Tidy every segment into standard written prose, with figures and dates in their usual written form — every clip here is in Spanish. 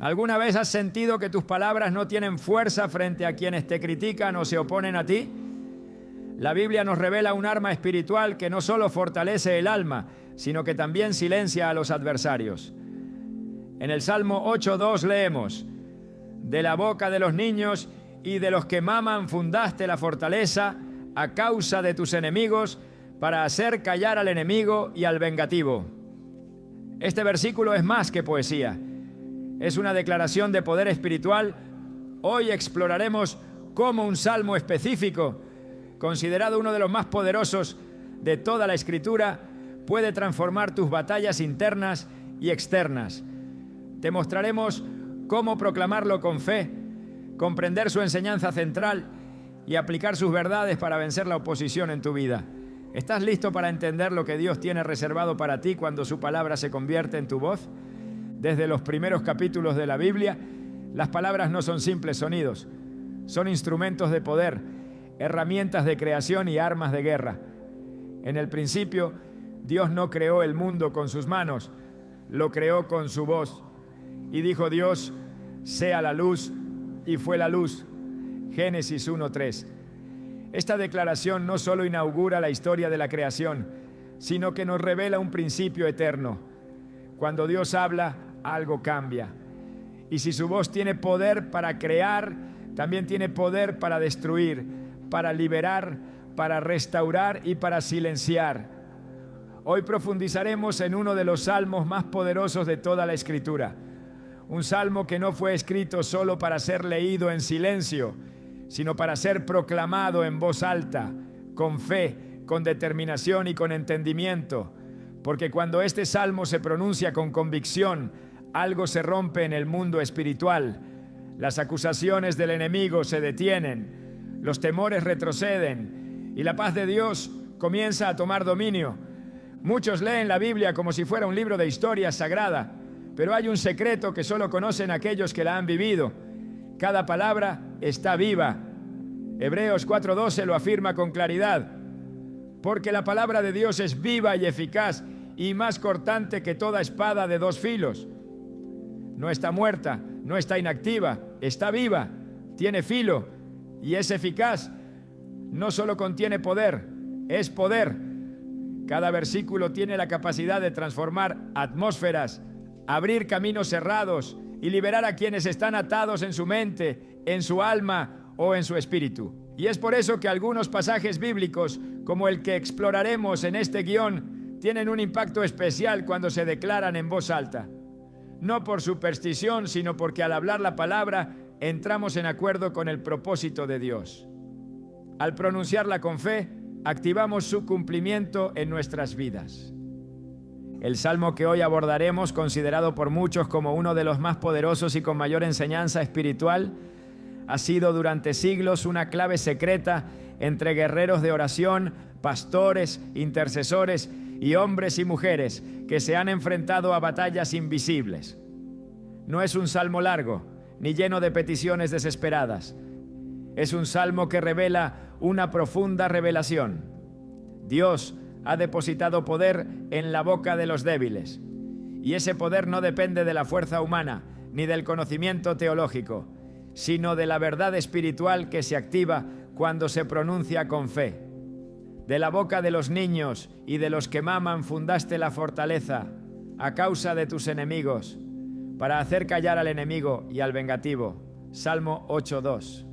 ¿Alguna vez has sentido que tus palabras no tienen fuerza frente a quienes te critican o se oponen a ti? La Biblia nos revela un arma espiritual que no solo fortalece el alma, sino que también silencia a los adversarios. En el Salmo 8:2 leemos: de la boca de los niños y de los que maman fundaste la fortaleza a causa de tus enemigos, para hacer callar al enemigo y al vengativo. Este versículo es más que poesía. Es una declaración de poder espiritual. Hoy exploraremos cómo un salmo específico, considerado uno de los más poderosos de toda la Escritura, puede transformar tus batallas internas y externas. Te mostraremos cómo proclamarlo con fe, comprender su enseñanza central y aplicar sus verdades para vencer la oposición en tu vida. ¿Estás listo para entender lo que Dios tiene reservado para ti cuando su palabra se convierte en tu voz? Desde los primeros capítulos de la Biblia, las palabras no son simples sonidos, son instrumentos de poder, herramientas de creación y armas de guerra. En el principio, Dios no creó el mundo con sus manos, lo creó con su voz. Y dijo Dios: sea la luz, y fue la luz. Génesis 1:3. Esta declaración no solo inaugura la historia de la creación, sino que nos revela un principio eterno. Cuando Dios habla, algo cambia. Y si su voz tiene poder para crear, también tiene poder para destruir, para liberar, para restaurar y para silenciar. Hoy profundizaremos en uno de los salmos más poderosos de toda la Escritura. Un salmo que no fue escrito solo para ser leído en silencio, sino para ser proclamado en voz alta, con fe, con determinación y con entendimiento. Porque cuando este salmo se pronuncia con convicción, algo se rompe en el mundo espiritual. Las acusaciones del enemigo se detienen, los temores retroceden y la paz de Dios comienza a tomar dominio. Muchos leen la Biblia como si fuera un libro de historia sagrada, pero hay un secreto que solo conocen aquellos que la han vivido. Cada palabra está viva. Hebreos 4:12 lo afirma con claridad. Porque la palabra de Dios es viva y eficaz y más cortante que toda espada de dos filos. No está muerta, no está inactiva, está viva, tiene filo y es eficaz. No solo contiene poder, es poder. Cada versículo tiene la capacidad de transformar atmósferas, abrir caminos cerrados y liberar a quienes están atados en su mente, en su alma o en su espíritu. Y es por eso que algunos pasajes bíblicos, como el que exploraremos en este guión, tienen un impacto especial cuando se declaran en voz alta. No por superstición, sino porque al hablar la palabra entramos en acuerdo con el propósito de Dios. Al pronunciarla con fe, activamos su cumplimiento en nuestras vidas. El salmo que hoy abordaremos, considerado por muchos como uno de los más poderosos y con mayor enseñanza espiritual, ha sido durante siglos una clave secreta entre guerreros de oración, pastores, intercesores y hombres y mujeres que se han enfrentado a batallas invisibles. No es un salmo largo, ni lleno de peticiones desesperadas. Es un salmo que revela una profunda revelación. Dios ha depositado poder en la boca de los débiles. Y ese poder no depende de la fuerza humana, ni del conocimiento teológico, sino de la verdad espiritual que se activa cuando se pronuncia con fe. De la boca de los niños y de los que maman fundaste la fortaleza a causa de tus enemigos, para hacer callar al enemigo y al vengativo. Salmo 8:2.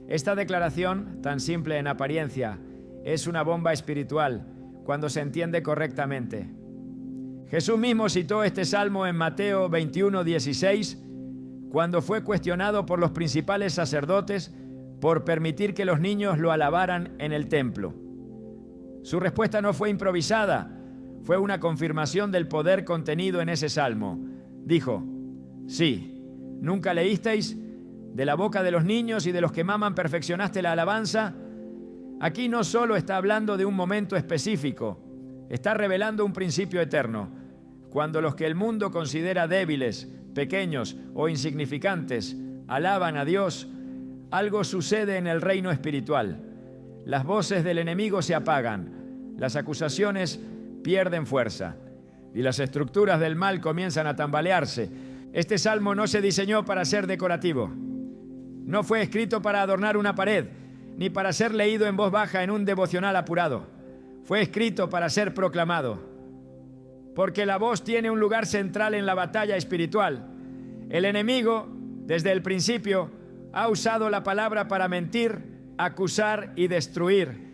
Esta declaración, tan simple en apariencia, es una bomba espiritual cuando se entiende correctamente. Jesús mismo citó este salmo en Mateo 21:16, cuando fue cuestionado por los principales sacerdotes por permitir que los niños lo alabaran en el templo. Su respuesta no fue improvisada, fue una confirmación del poder contenido en ese salmo. Dijo: sí, ¿nunca leísteis? De la boca de los niños y de los que maman perfeccionaste la alabanza. Aquí no solo está hablando de un momento específico, está revelando un principio eterno. Cuando los que el mundo considera débiles, pequeños o insignificantes alaban a Dios, algo sucede en el reino espiritual. Las voces del enemigo se apagan, las acusaciones pierden fuerza y las estructuras del mal comienzan a tambalearse. Este salmo no se diseñó para ser decorativo. No fue escrito para adornar una pared, ni para ser leído en voz baja en un devocional apurado. Fue escrito para ser proclamado. Porque la voz tiene un lugar central en la batalla espiritual. El enemigo, desde el principio, ha usado la palabra para mentir, acusar y destruir.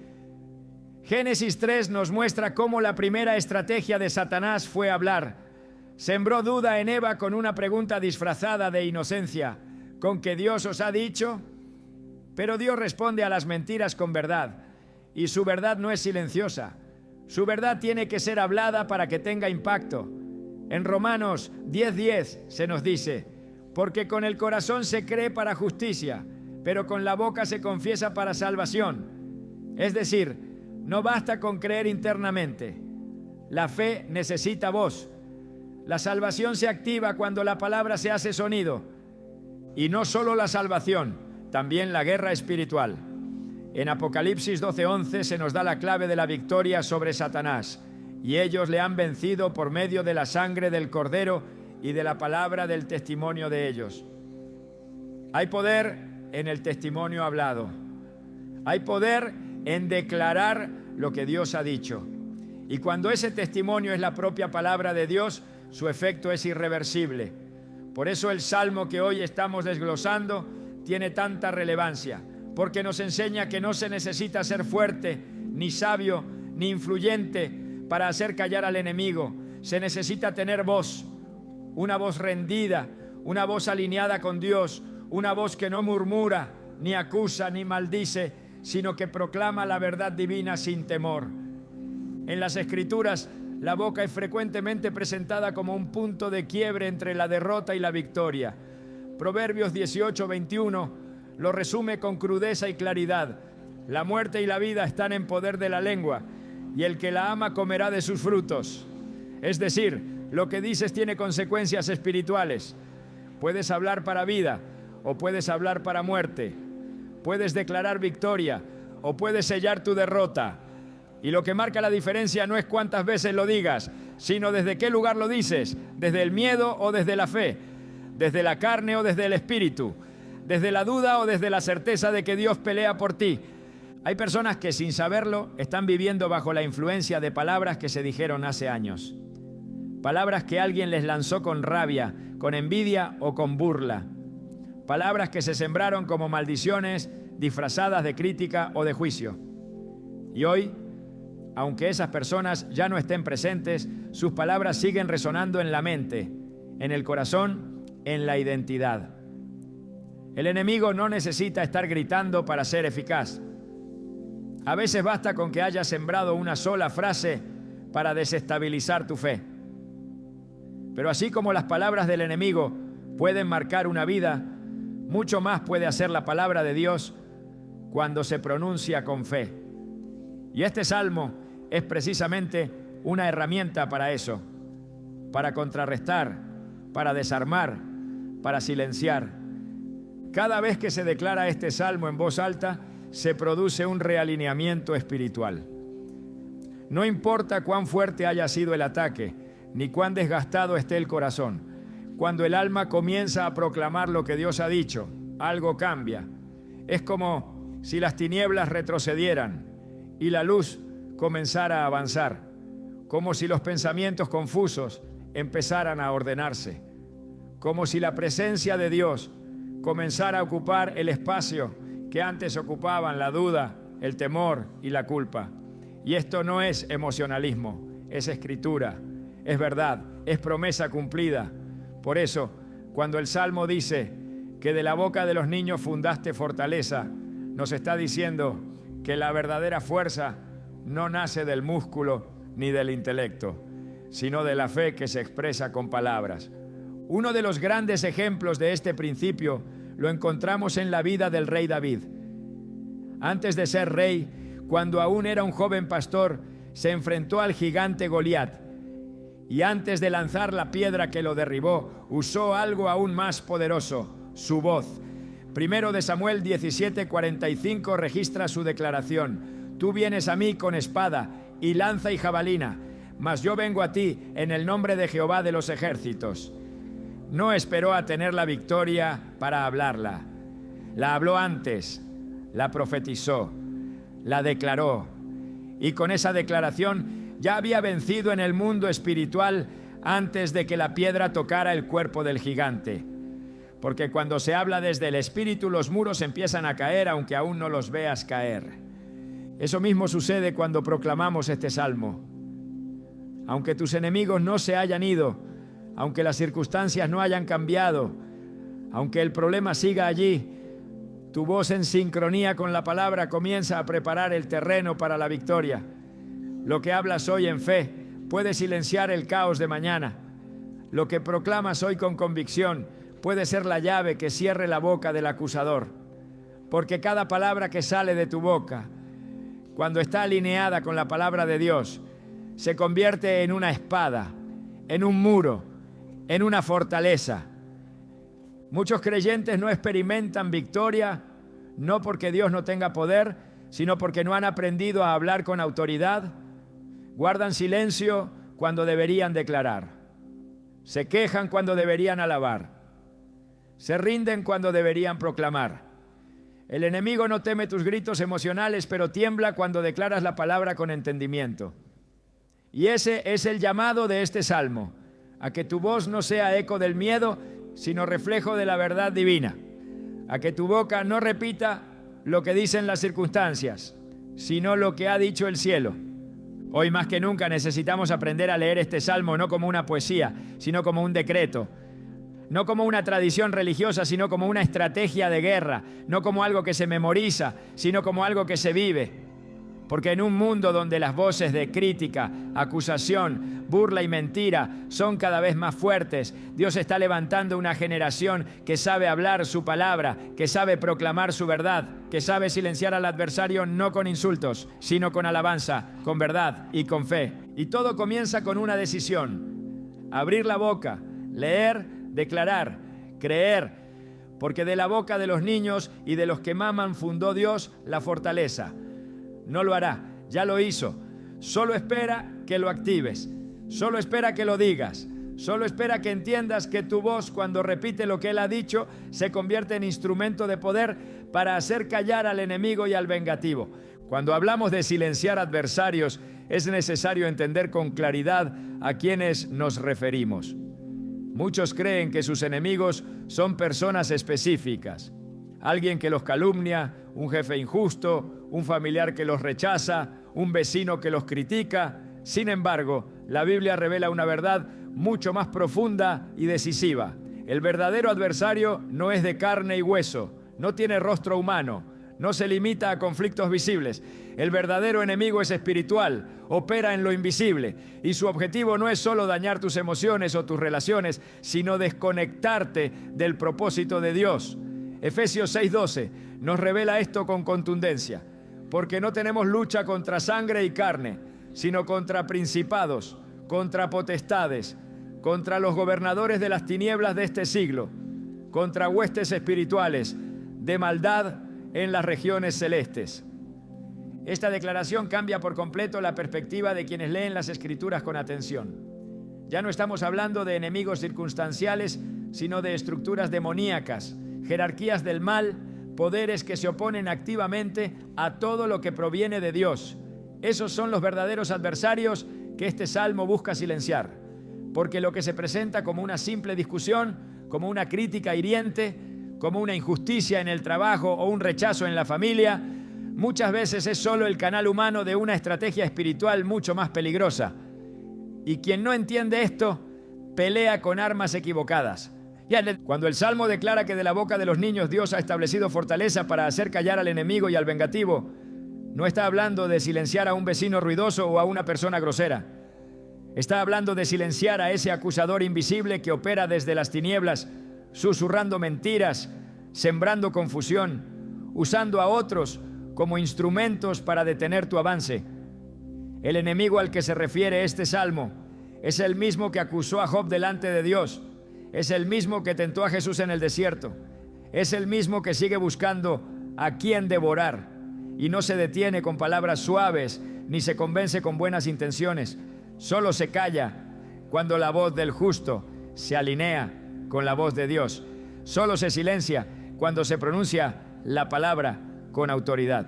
Génesis 3 nos muestra cómo la primera estrategia de Satanás fue hablar. Sembró duda en Eva con una pregunta disfrazada de inocencia: ¿con que Dios os ha dicho? Pero Dios responde a las mentiras con verdad, y su verdad no es silenciosa. Su verdad tiene que ser hablada para que tenga impacto. En Romanos 10:10 se nos dice: porque con el corazón se cree para justicia, pero con la boca se confiesa para salvación. Es decir, no basta con creer internamente. La fe necesita voz. La salvación se activa cuando la palabra se hace sonido. Y no solo la salvación, también la guerra espiritual. En Apocalipsis 12:11 se nos da la clave de la victoria sobre Satanás. Y ellos le han vencido por medio de la sangre del Cordero y de la palabra del testimonio de ellos. Hay poder en el testimonio hablado. Hay poder en declarar lo que Dios ha dicho. Y cuando ese testimonio es la propia palabra de Dios, su efecto es irreversible. Por eso el salmo que hoy estamos desglosando tiene tanta relevancia, porque nos enseña que no se necesita ser fuerte, ni sabio, ni influyente para hacer callar al enemigo. Se necesita tener voz, una voz rendida, una voz alineada con Dios, una voz que no murmura, ni acusa, ni maldice, sino que proclama la verdad divina sin temor. En las Escrituras, la boca es frecuentemente presentada como un punto de quiebre entre la derrota y la victoria. Proverbios 18:21 lo resume con crudeza y claridad. La muerte y la vida están en poder de la lengua, y el que la ama comerá de sus frutos. Es decir, lo que dices tiene consecuencias espirituales. Puedes hablar para vida o puedes hablar para muerte. Puedes declarar victoria o puedes sellar tu derrota. Y lo que marca la diferencia no es cuántas veces lo digas, sino desde qué lugar lo dices, desde el miedo o desde la fe, desde la carne o desde el espíritu, desde la duda o desde la certeza de que Dios pelea por ti. Hay personas que sin saberlo están viviendo bajo la influencia de palabras que se dijeron hace años. Palabras que alguien les lanzó con rabia, con envidia o con burla. Palabras que se sembraron como maldiciones disfrazadas de crítica o de juicio. Y hoy, aunque esas personas ya no estén presentes, sus palabras siguen resonando en la mente, en el corazón, en la identidad. El enemigo no necesita estar gritando para ser eficaz. A veces basta con que hayas sembrado una sola frase para desestabilizar tu fe. Pero así como las palabras del enemigo pueden marcar una vida, mucho más puede hacer la palabra de Dios cuando se pronuncia con fe. Y este salmo es precisamente una herramienta para eso, para contrarrestar, para desarmar, para silenciar. Cada vez que se declara este salmo en voz alta, se produce un realineamiento espiritual. No importa cuán fuerte haya sido el ataque, ni cuán desgastado esté el corazón. Cuando el alma comienza a proclamar lo que Dios ha dicho, algo cambia. Es como si las tinieblas retrocedieran y la luz comenzara a avanzar, como si los pensamientos confusos empezaran a ordenarse, como si la presencia de Dios comenzara a ocupar el espacio que antes ocupaban la duda, el temor y la culpa. Y esto no es emocionalismo, es escritura, es verdad, es promesa cumplida. Por eso, cuando el Salmo dice que de la boca de los niños fundaste fortaleza, nos está diciendo que la verdadera fuerza no nace del músculo ni del intelecto, sino de la fe que se expresa con palabras. Uno de los grandes ejemplos de este principio lo encontramos en la vida del rey David. Antes de ser rey, cuando aún era un joven pastor, se enfrentó al gigante Goliat. Y antes de lanzar la piedra que lo derribó, usó algo aún más poderoso, su voz. Primero de Samuel 17:45 registra su declaración: tú vienes a mí con espada y lanza y jabalina, mas yo vengo a ti en el nombre de Jehová de los ejércitos. no esperó a tener la victoria para hablarla. La habló antes, la profetizó, la declaró. Y con esa declaración ya había vencido en el mundo espiritual antes de que la piedra tocara el cuerpo del gigante. Porque cuando se habla desde el espíritu, los muros empiezan a caer, aunque aún no los veas caer. Eso mismo sucede cuando proclamamos este salmo. Aunque tus enemigos no se hayan ido, aunque las circunstancias no hayan cambiado, aunque el problema siga allí, tu voz en sincronía con la palabra comienza a preparar el terreno para la victoria. Lo que hablas hoy en fe puede silenciar el caos de mañana. Lo que proclamas hoy con convicción puede ser la llave que cierre la boca del acusador. Porque cada palabra que sale de tu boca, cuando está alineada con la palabra de Dios, se convierte en una espada, en un muro, en una fortaleza. Muchos creyentes no experimentan victoria, no porque Dios no tenga poder, sino porque no han aprendido a hablar con autoridad. Guardan silencio cuando deberían declarar. Se quejan cuando deberían alabar. Se rinden cuando deberían proclamar. El enemigo no teme tus gritos emocionales, pero tiembla cuando declaras la palabra con entendimiento. Y ese es el llamado de este salmo, a que tu voz no sea eco del miedo, sino reflejo de la verdad divina. A que tu boca no repita lo que dicen las circunstancias, sino lo que ha dicho el cielo. Hoy más que nunca necesitamos aprender a leer este salmo no como una poesía, sino como un decreto. No como una tradición religiosa, sino como una estrategia de guerra. No como algo que se memoriza, sino como algo que se vive. Porque en un mundo donde las voces de crítica, acusación, burla y mentira son cada vez más fuertes, Dios está levantando una generación que sabe hablar su palabra, que sabe proclamar su verdad, que sabe silenciar al adversario no con insultos, sino con alabanza, con verdad y con fe. Y todo comienza con una decisión: abrir la boca, leer, declarar, creer, porque de la boca de los niños y de los que maman fundó Dios la fortaleza. No lo hará, ya lo hizo. Solo espera que lo actives, solo espera que lo digas, solo espera que entiendas que tu voz, cuando repite lo que Él ha dicho, se convierte en instrumento de poder para hacer callar al enemigo y al vengativo. Cuando hablamos de silenciar adversarios, es necesario entender con claridad a quiénes nos referimos. Muchos creen que sus enemigos son personas específicas. Alguien que los calumnia, un jefe injusto, un familiar que los rechaza, un vecino que los critica. Sin embargo, la Biblia revela una verdad mucho más profunda y decisiva. El verdadero adversario no es de carne y hueso, no tiene rostro humano, no se limita a conflictos visibles. El verdadero enemigo es espiritual, opera en lo invisible, y su objetivo no es solo dañar tus emociones o tus relaciones, sino desconectarte del propósito de Dios. Efesios 6:12 nos revela esto con contundencia, porque no tenemos lucha contra sangre y carne, sino contra principados, contra potestades, contra los gobernadores de las tinieblas de este siglo, contra huestes espirituales de maldad en las regiones celestes. Esta declaración cambia por completo la perspectiva de quienes leen las Escrituras con atención. Ya no estamos hablando de enemigos circunstanciales, sino de estructuras demoníacas, jerarquías del mal, poderes que se oponen activamente a todo lo que proviene de Dios. Esos son los verdaderos adversarios que este salmo busca silenciar, porque lo que se presenta como una simple discusión, como una crítica hiriente, como una injusticia en el trabajo o un rechazo en la familia, muchas veces es solo el canal humano de una estrategia espiritual mucho más peligrosa. Y quien no entiende esto, pelea con armas equivocadas. Cuando el Salmo declara que de la boca de los niños Dios ha establecido fortaleza para hacer callar al enemigo y al vengativo, no está hablando de silenciar a un vecino ruidoso o a una persona grosera. Está hablando de silenciar a ese acusador invisible que opera desde las tinieblas, susurrando mentiras, sembrando confusión, usando a otros como instrumentos para detener tu avance. El enemigo al que se refiere este salmo es el mismo que acusó a Job delante de Dios. Es el mismo que tentó a Jesús en el desierto. Es el mismo que sigue buscando a quién devorar y no se detiene con palabras suaves ni se convence con buenas intenciones. Solo se calla cuando la voz del justo se alinea con la voz de Dios. Solo se silencia cuando se pronuncia la palabra con autoridad.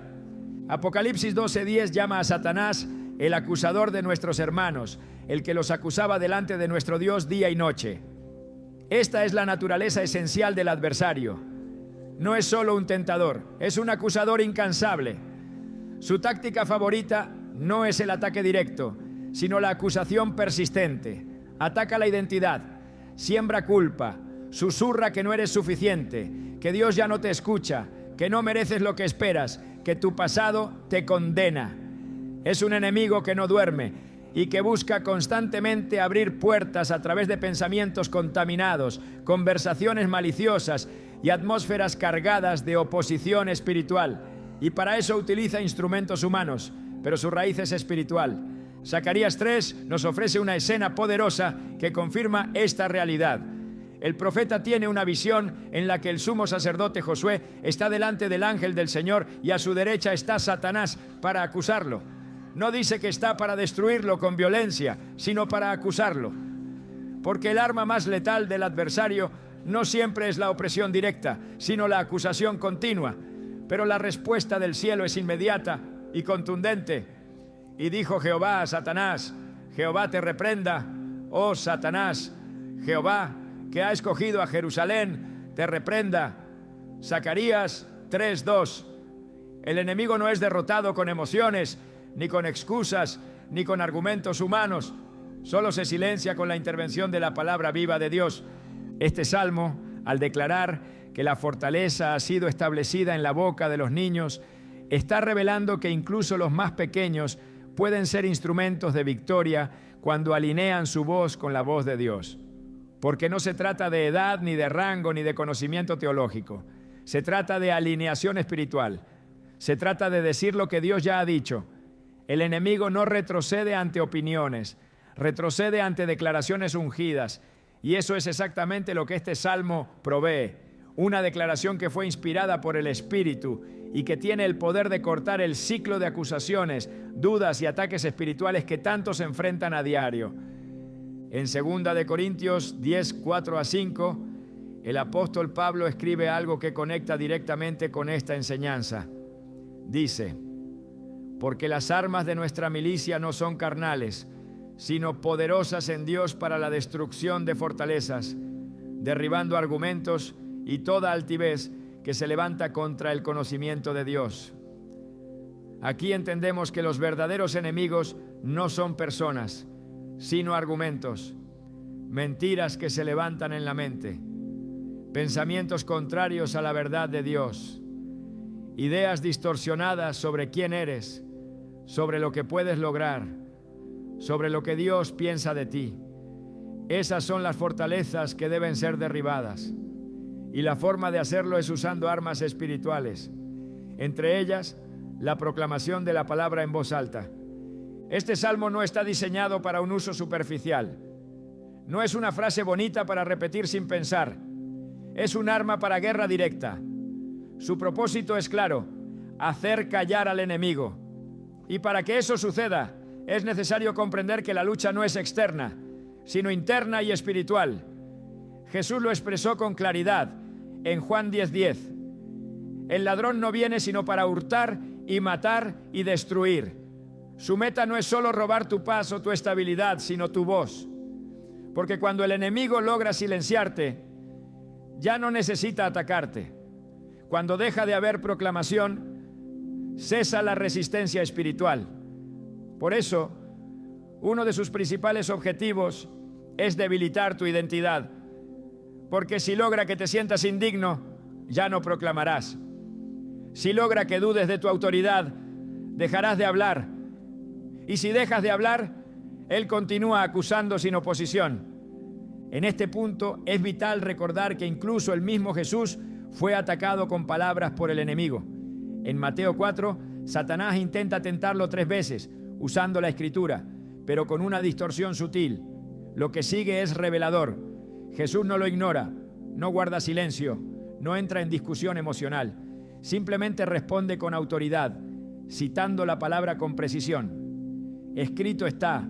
Apocalipsis 12:10 llama a Satanás el acusador de nuestros hermanos, el que los acusaba delante de nuestro Dios día y noche. Esta es la naturaleza esencial del adversario. No es solo un tentador, es un acusador incansable. Su táctica favorita no es el ataque directo, sino la acusación persistente. Ataca la identidad, siembra culpa, susurra que no eres suficiente, que Dios ya no te escucha, que no mereces lo que esperas, que tu pasado te condena. Es un enemigo que no duerme y que busca constantemente abrir puertas a través de pensamientos contaminados, conversaciones maliciosas y atmósferas cargadas de oposición espiritual. Y para eso utiliza instrumentos humanos, pero su raíz es espiritual. Zacarías 3 nos ofrece una escena poderosa que confirma esta realidad. El profeta tiene una visión en la que el sumo sacerdote Josué está delante del ángel del Señor y a su derecha está Satanás para acusarlo. No dice que está para destruirlo con violencia, sino para acusarlo. Porque el arma más letal del adversario no siempre es la opresión directa, sino la acusación continua. Pero la respuesta del cielo es inmediata y contundente. Y dijo Jehová a Satanás: Jehová te reprenda, oh Satanás. Jehová, que ha escogido a Jerusalén, te reprenda. Zacarías 3:2. El enemigo no es derrotado con emociones, ni con excusas, ni con argumentos humanos. Solo se silencia con la intervención de la palabra viva de Dios. Este salmo, al declarar que la fortaleza ha sido establecida en la boca de los niños, está revelando que incluso los más pequeños pueden ser instrumentos de victoria cuando alinean su voz con la voz de Dios. Porque no se trata de edad, ni de rango, ni de conocimiento teológico. Se trata de alineación espiritual. Se trata de decir lo que Dios ya ha dicho. El enemigo no retrocede ante opiniones, retrocede ante declaraciones ungidas. Y eso es exactamente lo que este salmo provee. Una declaración que fue inspirada por el Espíritu y que tiene el poder de cortar el ciclo de acusaciones, dudas y ataques espirituales que tantos se enfrentan a diario. En 2 de Corintios 10:4-5, el apóstol Pablo escribe algo que conecta directamente con esta enseñanza. Dice: porque las armas de nuestra milicia no son carnales, sino poderosas en Dios para la destrucción de fortalezas, derribando argumentos y toda altivez que se levanta contra el conocimiento de Dios. Aquí entendemos que los verdaderos enemigos no son personas, sino argumentos, mentiras que se levantan en la mente, pensamientos contrarios a la verdad de Dios, ideas distorsionadas sobre quién eres, sobre lo que puedes lograr, sobre lo que Dios piensa de ti. Esas son las fortalezas que deben ser derribadas. Y la forma de hacerlo es usando armas espirituales, entre ellas la proclamación de la palabra en voz alta. Este salmo no está diseñado para un uso superficial. No es una frase bonita para repetir sin pensar. Es un arma para guerra directa. Su propósito es claro: hacer callar al enemigo. Y para que eso suceda, es necesario comprender que la lucha no es externa, sino interna y espiritual. Jesús lo expresó con claridad en Juan 10:10. El ladrón no viene sino para hurtar y matar y destruir. Su meta no es solo robar tu paz o tu estabilidad, sino tu voz. Porque cuando el enemigo logra silenciarte, ya no necesita atacarte. Cuando deja de haber proclamación, cesa la resistencia espiritual. Por eso, uno de sus principales objetivos es debilitar tu identidad. Porque si logra que te sientas indigno, ya no proclamarás. Si logra que dudes de tu autoridad, dejarás de hablar. Y si dejas de hablar, él continúa acusando sin oposición. En este punto es vital recordar que incluso el mismo Jesús fue atacado con palabras por el enemigo. En Mateo 4, Satanás intenta tentarlo 3 veces, usando la escritura, pero con una distorsión sutil. Lo que sigue es revelador. Jesús no lo ignora, no guarda silencio, no entra en discusión emocional. Simplemente responde con autoridad, citando la palabra con precisión. Escrito está,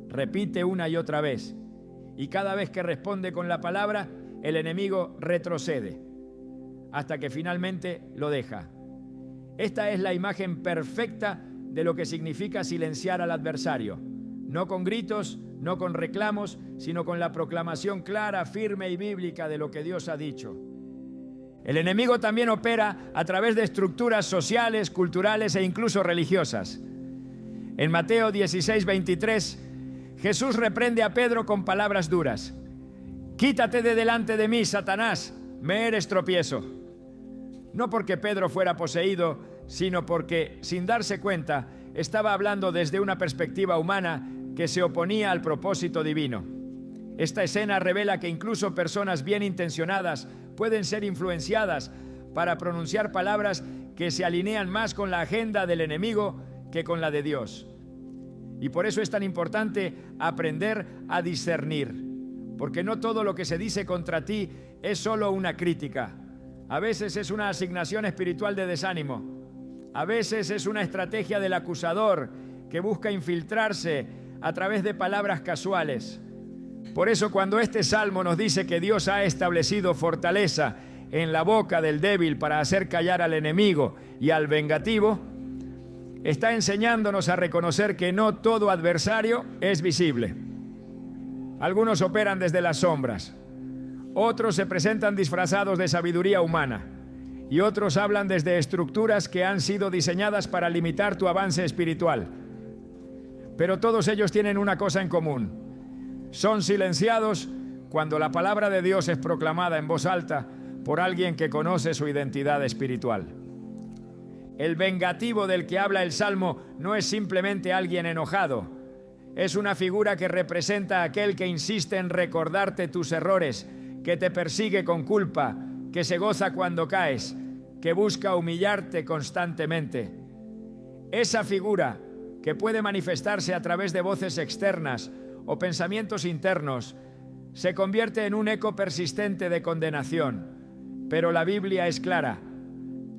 repite una y otra vez. Y cada vez que responde con la palabra, el enemigo retrocede hasta que finalmente lo deja. Esta es la imagen perfecta de lo que significa silenciar al adversario. No con gritos, no con reclamos, sino con la proclamación clara, firme y bíblica de lo que Dios ha dicho. El enemigo también opera a través de estructuras sociales, culturales e incluso religiosas. En Mateo 16:23, Jesús reprende a Pedro con palabras duras. «Quítate de delante de mí, Satanás, me eres tropiezo». No porque Pedro fuera poseído, sino porque, sin darse cuenta, estaba hablando desde una perspectiva humana que se oponía al propósito divino. Esta escena revela que incluso personas bien intencionadas pueden ser influenciadas para pronunciar palabras que se alinean más con la agenda del enemigo que con la de Dios. Y por eso es tan importante aprender a discernir, porque no todo lo que se dice contra ti es solo una crítica. A veces es una asignación espiritual de desánimo. A veces es una estrategia del acusador que busca infiltrarse a través de palabras casuales. Por eso cuando este salmo nos dice que Dios ha establecido fortaleza en la boca del débil para hacer callar al enemigo y al vengativo, está enseñándonos a reconocer que no todo adversario es visible. Algunos operan desde las sombras, otros se presentan disfrazados de sabiduría humana y otros hablan desde estructuras que han sido diseñadas para limitar tu avance espiritual. Pero todos ellos tienen una cosa en común: son silenciados cuando la palabra de Dios es proclamada en voz alta por alguien que conoce su identidad espiritual. El vengativo del que habla el Salmo no es simplemente alguien enojado, es una figura que representa a aquel que insiste en recordarte tus errores, que te persigue con culpa, que se goza cuando caes, que busca humillarte constantemente. Esa figura, que puede manifestarse a través de voces externas o pensamientos internos, se convierte en un eco persistente de condenación. Pero la Biblia es clara.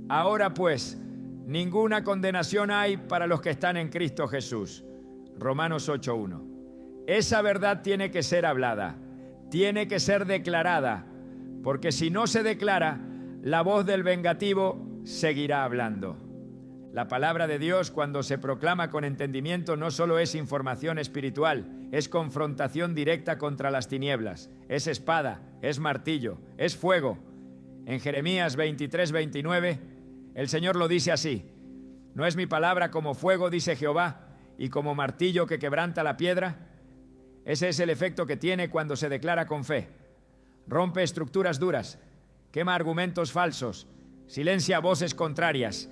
Ahora pues, ninguna condenación hay para los que están en Cristo Jesús. Romanos 8:1. Esa verdad tiene que ser hablada, tiene que ser declarada, porque si no se declara, la voz del vengativo seguirá hablando. La palabra de Dios, cuando se proclama con entendimiento, no solo es información espiritual, es confrontación directa contra las tinieblas, es espada, es martillo, es fuego. En Jeremías 23:29, el Señor lo dice así: ¿no es mi palabra como fuego, dice Jehová, y como martillo que quebranta la piedra? Ese es el efecto que tiene cuando se declara con fe. Rompe estructuras duras, quema argumentos falsos, silencia voces contrarias.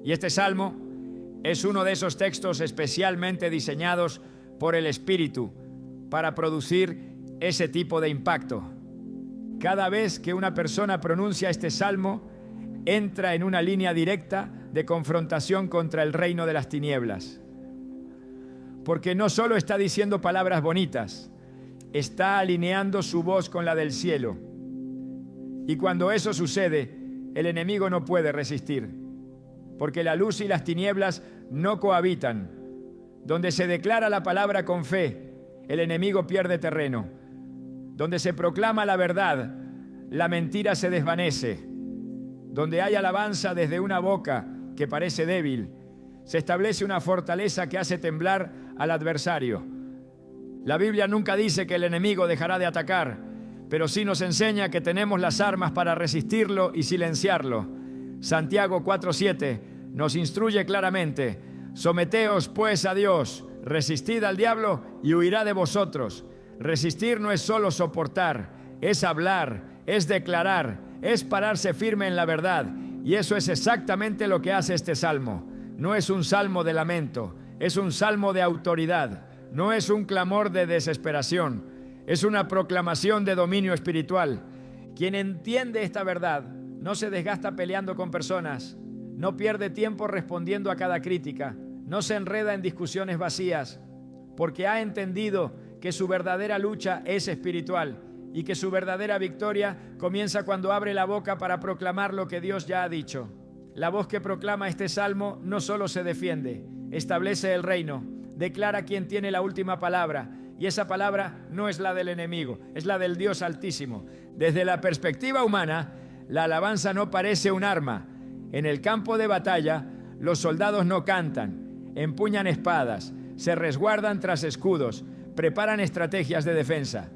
Y este salmo es uno de esos textos especialmente diseñados por el Espíritu para producir ese tipo de impacto. Cada vez que una persona pronuncia este salmo, entra en una línea directa de confrontación contra el reino de las tinieblas. Porque no solo está diciendo palabras bonitas, está alineando su voz con la del cielo. Y cuando eso sucede, el enemigo no puede resistir, porque la luz y las tinieblas no cohabitan. Donde se declara la palabra con fe, el enemigo pierde terreno. Donde se proclama la verdad, la mentira se desvanece. Donde hay alabanza desde una boca que parece débil, se establece una fortaleza que hace temblar al adversario. La Biblia nunca dice que el enemigo dejará de atacar, pero sí nos enseña que tenemos las armas para resistirlo y silenciarlo. Santiago 4:7 nos instruye claramente: someteos pues a Dios, resistid al diablo y huirá de vosotros. Resistir no es solo soportar, es hablar, es declarar, es pararse firme en la verdad. Y eso es exactamente lo que hace este salmo. No es un salmo de lamento, es un salmo de autoridad. No es un clamor de desesperación, es una proclamación de dominio espiritual. Quien entiende esta verdad no se desgasta peleando con personas, no pierde tiempo respondiendo a cada crítica, no se enreda en discusiones vacías, porque ha entendido que su verdadera lucha es espiritual y que su verdadera victoria comienza cuando abre la boca para proclamar lo que Dios ya ha dicho. La voz que proclama este salmo no solo se defiende, establece el reino, declara quién tiene la última palabra Y esa palabra no es la del enemigo, es la del Dios Altísimo. Desde la perspectiva humana, la alabanza no parece un arma. En el campo de batalla, los soldados no cantan, empuñan espadas, se resguardan tras escudos, preparan estrategias de defensa.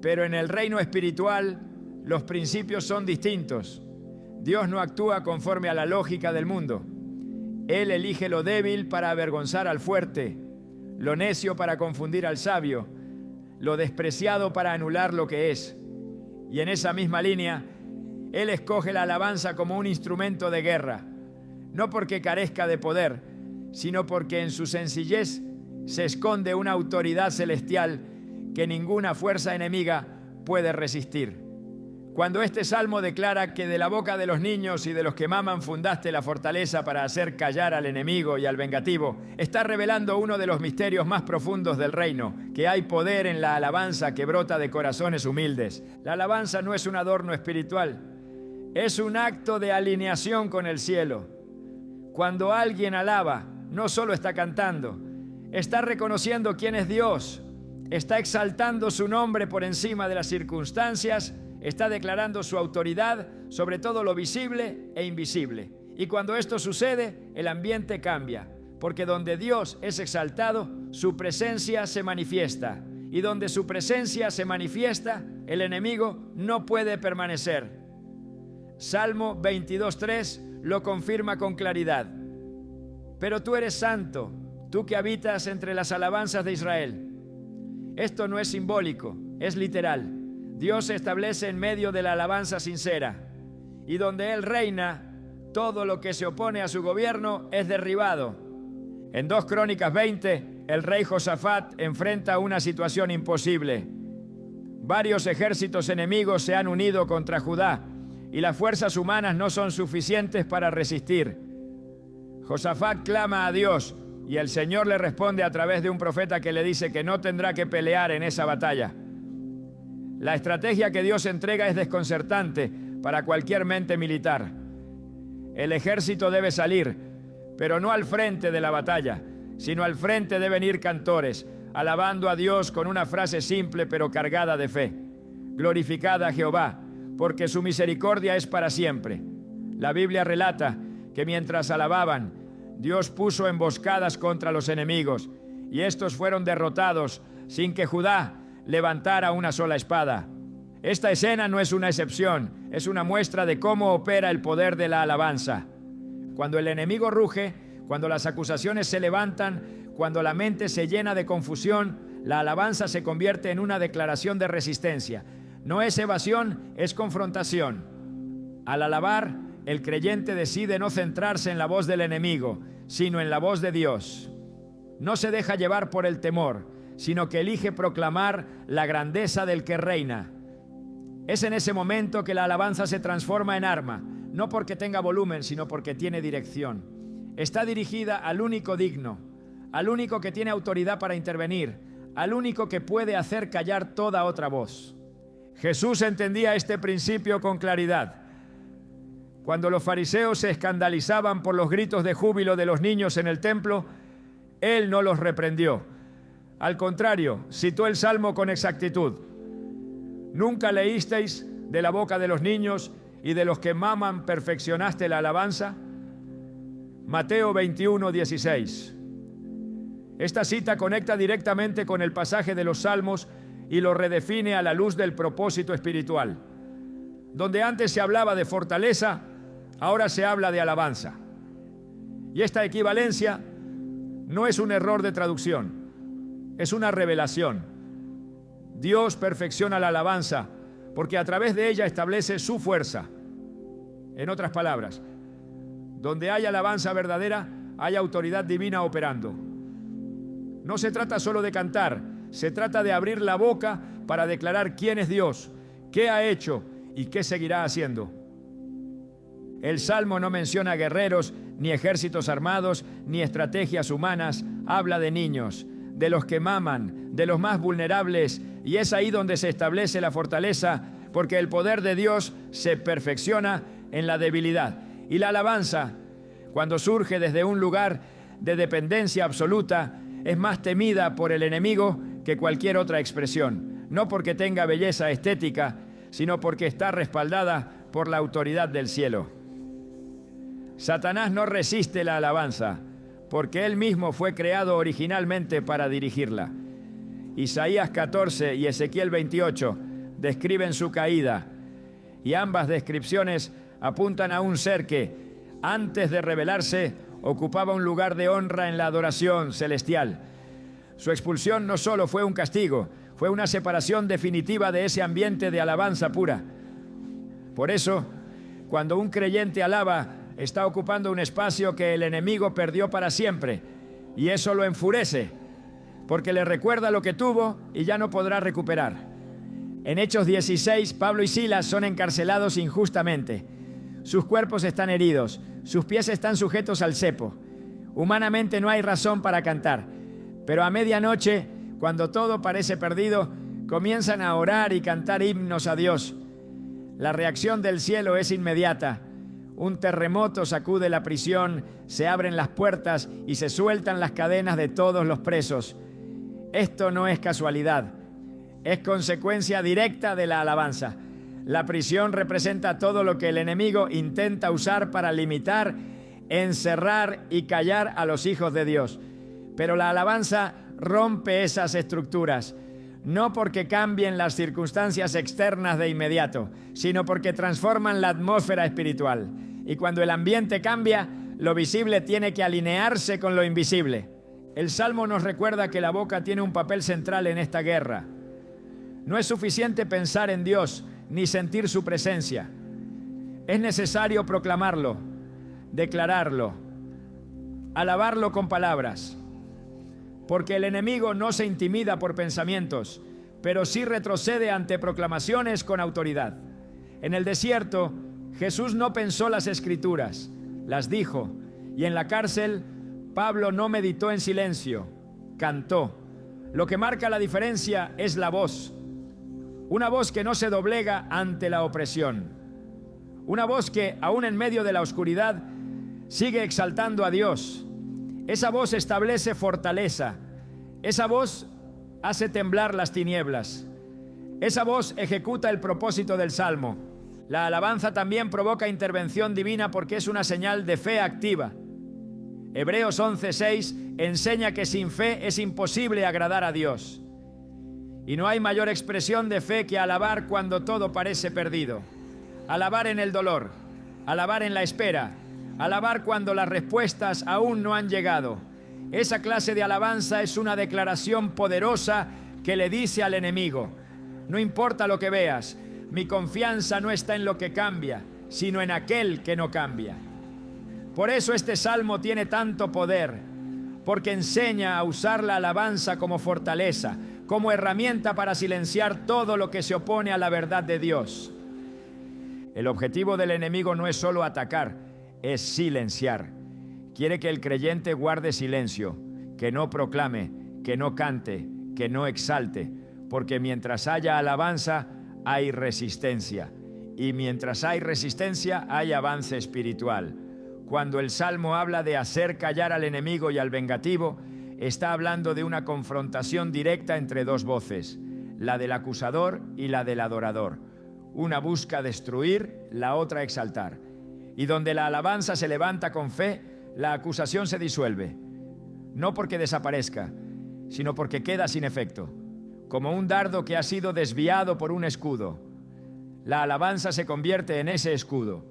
Pero en el reino espiritual, los principios son distintos. Dios no actúa conforme a la lógica del mundo. Él elige lo débil para avergonzar al fuerte, lo necio para confundir al sabio, lo despreciado para anular lo que es. Y en esa misma línea, Él escoge la alabanza como un instrumento de guerra, no porque carezca de poder, sino porque en su sencillez se esconde una autoridad celestial que ninguna fuerza enemiga puede resistir. Cuando este salmo declara que de la boca de los niños y de los que maman fundaste la fortaleza para hacer callar al enemigo y al vengativo, está revelando uno de los misterios más profundos del reino, que hay poder en la alabanza que brota de corazones humildes. La alabanza no es un adorno espiritual, es un acto de alineación con el cielo. Cuando alguien alaba, no solo está cantando, está reconociendo quién es Dios, está exaltando su nombre por encima de las circunstancias, está declarando su autoridad sobre todo lo visible e invisible. Y cuando esto sucede, el ambiente cambia, porque donde Dios es exaltado, su presencia se manifiesta. Y donde su presencia se manifiesta, el enemigo no puede permanecer. Salmo 22:3 lo confirma con claridad. Pero tú eres santo, tú que habitas entre las alabanzas de Israel. Esto no es simbólico, es literal. Dios se establece en medio de la alabanza sincera, y donde Él reina, todo lo que se opone a su gobierno es derribado. En 2 Crónicas 20, el rey Josafat enfrenta una situación imposible. Varios ejércitos enemigos se han unido contra Judá, y las fuerzas humanas no son suficientes para resistir. Josafat clama a Dios, y el Señor le responde a través de un profeta que le dice que no tendrá que pelear en esa batalla. La estrategia que Dios entrega es desconcertante para cualquier mente militar. El ejército debe salir, pero no al frente de la batalla, sino al frente deben ir cantores, alabando a Dios con una frase simple pero cargada de fe. Glorificad a Jehová, porque su misericordia es para siempre. La Biblia relata que mientras alababan, Dios puso emboscadas contra los enemigos, y estos fueron derrotados sin que Judá levantara una sola espada. Esta escena no es una excepción, es una muestra de cómo opera el poder de la alabanza. Cuando el enemigo ruge, cuando las acusaciones se levantan, cuando la mente se llena de confusión, la alabanza se convierte en una declaración de resistencia. No es evasión, es confrontación. Al alabar, el creyente decide no centrarse en la voz del enemigo, sino en la voz de Dios. No se deja llevar por el temor, sino que elige proclamar la grandeza del que reina. Es en ese momento que la alabanza se transforma en arma, no porque tenga volumen, sino porque tiene dirección. Está dirigida al único digno, al único que tiene autoridad para intervenir, al único que puede hacer callar toda otra voz. Jesús entendía este principio con claridad. Cuando los fariseos se escandalizaban por los gritos de júbilo de los niños en el templo, Él no los reprendió. Al contrario, citó el Salmo con exactitud. ¿Nunca leísteis de la boca de los niños y de los que maman perfeccionaste la alabanza? Mateo 21:16. Esta cita conecta directamente con el pasaje de los Salmos y lo redefine a la luz del propósito espiritual. Donde antes se hablaba de fortaleza, ahora se habla de alabanza. Y esta equivalencia no es un error de traducción. Es una revelación. Dios perfecciona la alabanza porque a través de ella establece su fuerza. En otras palabras, donde hay alabanza verdadera, hay autoridad divina operando. No se trata solo de cantar, se trata de abrir la boca para declarar quién es Dios, qué ha hecho y qué seguirá haciendo. El Salmo no menciona guerreros, ni ejércitos armados, ni estrategias humanas. Habla de niños, de los que maman, de los más vulnerables, y es ahí donde se establece la fortaleza, porque el poder de Dios se perfecciona en la debilidad. Y la alabanza, cuando surge desde un lugar de dependencia absoluta, es más temida por el enemigo que cualquier otra expresión, no porque tenga belleza estética, sino porque está respaldada por la autoridad del cielo. Satanás no resiste la alabanza, porque él mismo fue creado originalmente para dirigirla. Isaías 14 y Ezequiel 28 describen su caída, y ambas descripciones apuntan a un ser que, antes de revelarse, ocupaba un lugar de honra en la adoración celestial. Su expulsión no solo fue un castigo, fue una separación definitiva de ese ambiente de alabanza pura. Por eso, cuando un creyente alaba, está ocupando un espacio que el enemigo perdió para siempre, y eso lo enfurece, porque le recuerda lo que tuvo y ya no podrá recuperar. En Hechos 16, Pablo y Silas son encarcelados injustamente. Sus cuerpos están heridos, sus pies están sujetos al cepo. Humanamente no hay razón para cantar, pero a medianoche, cuando todo parece perdido, comienzan a orar y cantar himnos a Dios. La reacción del cielo es inmediata. Un terremoto sacude la prisión, se abren las puertas y se sueltan las cadenas de todos los presos. Esto no es casualidad, es consecuencia directa de la alabanza. La prisión representa todo lo que el enemigo intenta usar para limitar, encerrar y callar a los hijos de Dios. Pero la alabanza rompe esas estructuras, no porque cambien las circunstancias externas de inmediato, sino porque transforman la atmósfera espiritual. Y cuando el ambiente cambia, lo visible tiene que alinearse con lo invisible. El Salmo nos recuerda que la boca tiene un papel central en esta guerra. No es suficiente pensar en Dios ni sentir su presencia. Es necesario proclamarlo, declararlo, alabarlo con palabras. Porque el enemigo no se intimida por pensamientos, pero sí retrocede ante proclamaciones con autoridad. En el desierto, Jesús no pensó las Escrituras, las dijo, y en la cárcel, Pablo no meditó en silencio, cantó. Lo que marca la diferencia es la voz. Una voz que no se doblega ante la opresión. Una voz que, aún en medio de la oscuridad, sigue exaltando a Dios. Esa voz establece fortaleza. Esa voz hace temblar las tinieblas. Esa voz ejecuta el propósito del Salmo. La alabanza también provoca intervención divina porque es una señal de fe activa. Hebreos 11:6 enseña que sin fe es imposible agradar a Dios. Y no hay mayor expresión de fe que alabar cuando todo parece perdido. Alabar en el dolor, alabar en la espera, alabar cuando las respuestas aún no han llegado. Esa clase de alabanza es una declaración poderosa que le dice al enemigo: no importa lo que veas, mi confianza no está en lo que cambia, sino en aquel que no cambia. Por eso este salmo tiene tanto poder, porque enseña a usar la alabanza como fortaleza, como herramienta para silenciar todo lo que se opone a la verdad de Dios. El objetivo del enemigo no es solo atacar, es silenciar. Quiere que el creyente guarde silencio, que no proclame, que no cante, que no exalte, porque mientras haya alabanza, hay resistencia. Y mientras hay resistencia, hay avance espiritual. Cuando el Salmo habla de hacer callar al enemigo y al vengativo, está hablando de una confrontación directa entre dos voces, la del acusador y la del adorador. Una busca destruir, la otra exaltar. Y donde la alabanza se levanta con fe, la acusación se disuelve. No porque desaparezca, sino porque queda sin efecto, como un dardo que ha sido desviado por un escudo. La alabanza se convierte en ese escudo,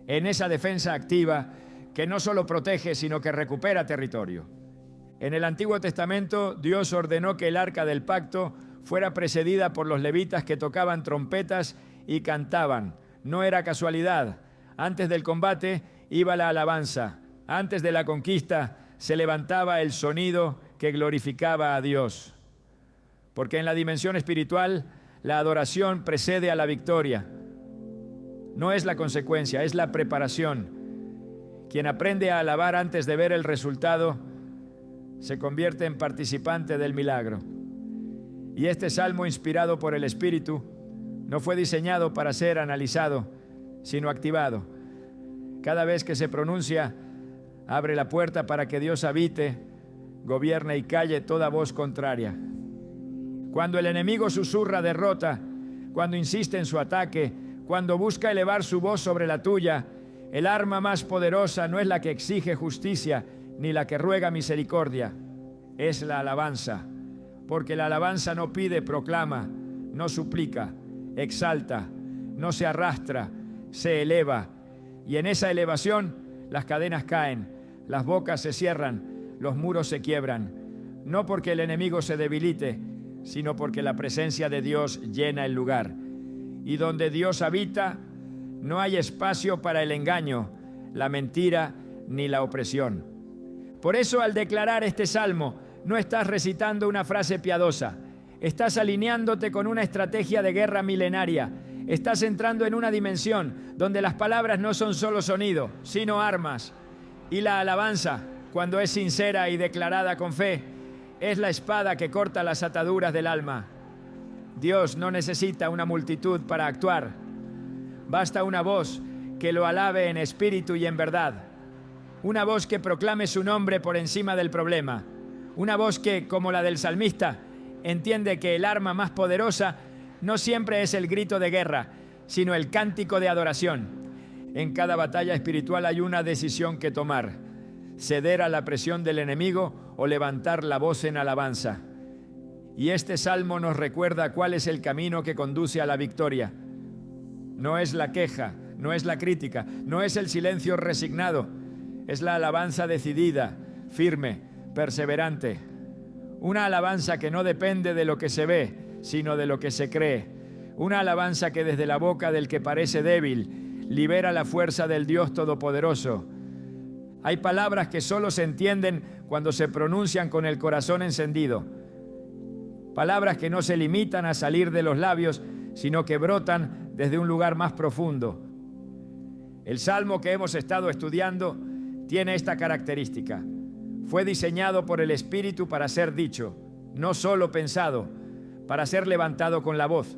en esa defensa activa que no solo protege, sino que recupera territorio. En el Antiguo Testamento, Dios ordenó que el arca del pacto fuera precedida por los levitas que tocaban trompetas y cantaban. No era casualidad. Antes del combate iba la alabanza. Antes de la conquista se levantaba el sonido que glorificaba a Dios. Porque en la dimensión espiritual, la adoración precede a la victoria. No es la consecuencia, es la preparación. Quien aprende a alabar antes de ver el resultado se convierte en participante del milagro. Y este salmo, inspirado por el Espíritu, no fue diseñado para ser analizado, sino activado. Cada vez que se pronuncia, abre la puerta para que Dios habite, gobierne y calle toda voz contraria. Cuando el enemigo susurra derrota, cuando insiste en su ataque, cuando busca elevar su voz sobre la tuya, el arma más poderosa no es la que exige justicia ni la que ruega misericordia, es la alabanza. Porque la alabanza no pide, proclama, no suplica, exalta, no se arrastra, se eleva. Y en esa elevación las cadenas caen, las bocas se cierran, los muros se quiebran. No porque el enemigo se debilite, sino porque la presencia de Dios llena el lugar. Y donde Dios habita, no hay espacio para el engaño, la mentira ni la opresión. Por eso, al declarar este salmo, no estás recitando una frase piadosa. Estás alineándote con una estrategia de guerra milenaria. Estás entrando en una dimensión donde las palabras no son solo sonido, sino armas. Y la alabanza, cuando es sincera y declarada con fe, es la espada que corta las ataduras del alma. Dios no necesita una multitud para actuar. Basta una voz que lo alabe en espíritu y en verdad. Una voz que proclame su nombre por encima del problema. Una voz que, como la del salmista, entiende que el arma más poderosa no siempre es el grito de guerra, sino el cántico de adoración. En cada batalla espiritual hay una decisión que tomar: ceder a la presión del enemigo o levantar la voz en alabanza. Y este salmo nos recuerda cuál es el camino que conduce a la victoria. No es la queja, no es la crítica, no es el silencio resignado, es la alabanza decidida, firme, perseverante. Una alabanza que no depende de lo que se ve, sino de lo que se cree. Una alabanza que desde la boca del que parece débil libera la fuerza del Dios Todopoderoso. Hay palabras que solo se entienden cuando se pronuncian con el corazón encendido. Palabras que no se limitan a salir de los labios, sino que brotan desde un lugar más profundo. El salmo que hemos estado estudiando tiene esta característica. Fue diseñado por el Espíritu para ser dicho, no solo pensado, para ser levantado con la voz,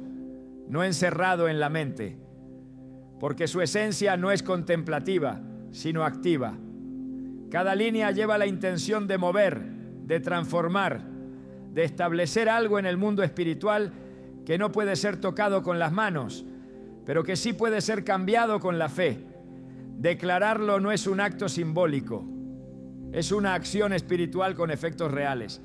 no encerrado en la mente, porque su esencia no es contemplativa, sino activa. Cada línea lleva la intención de mover, de transformar, de establecer algo en el mundo espiritual que no puede ser tocado con las manos, pero que sí puede ser cambiado con la fe. Declararlo no es un acto simbólico, es una acción espiritual con efectos reales.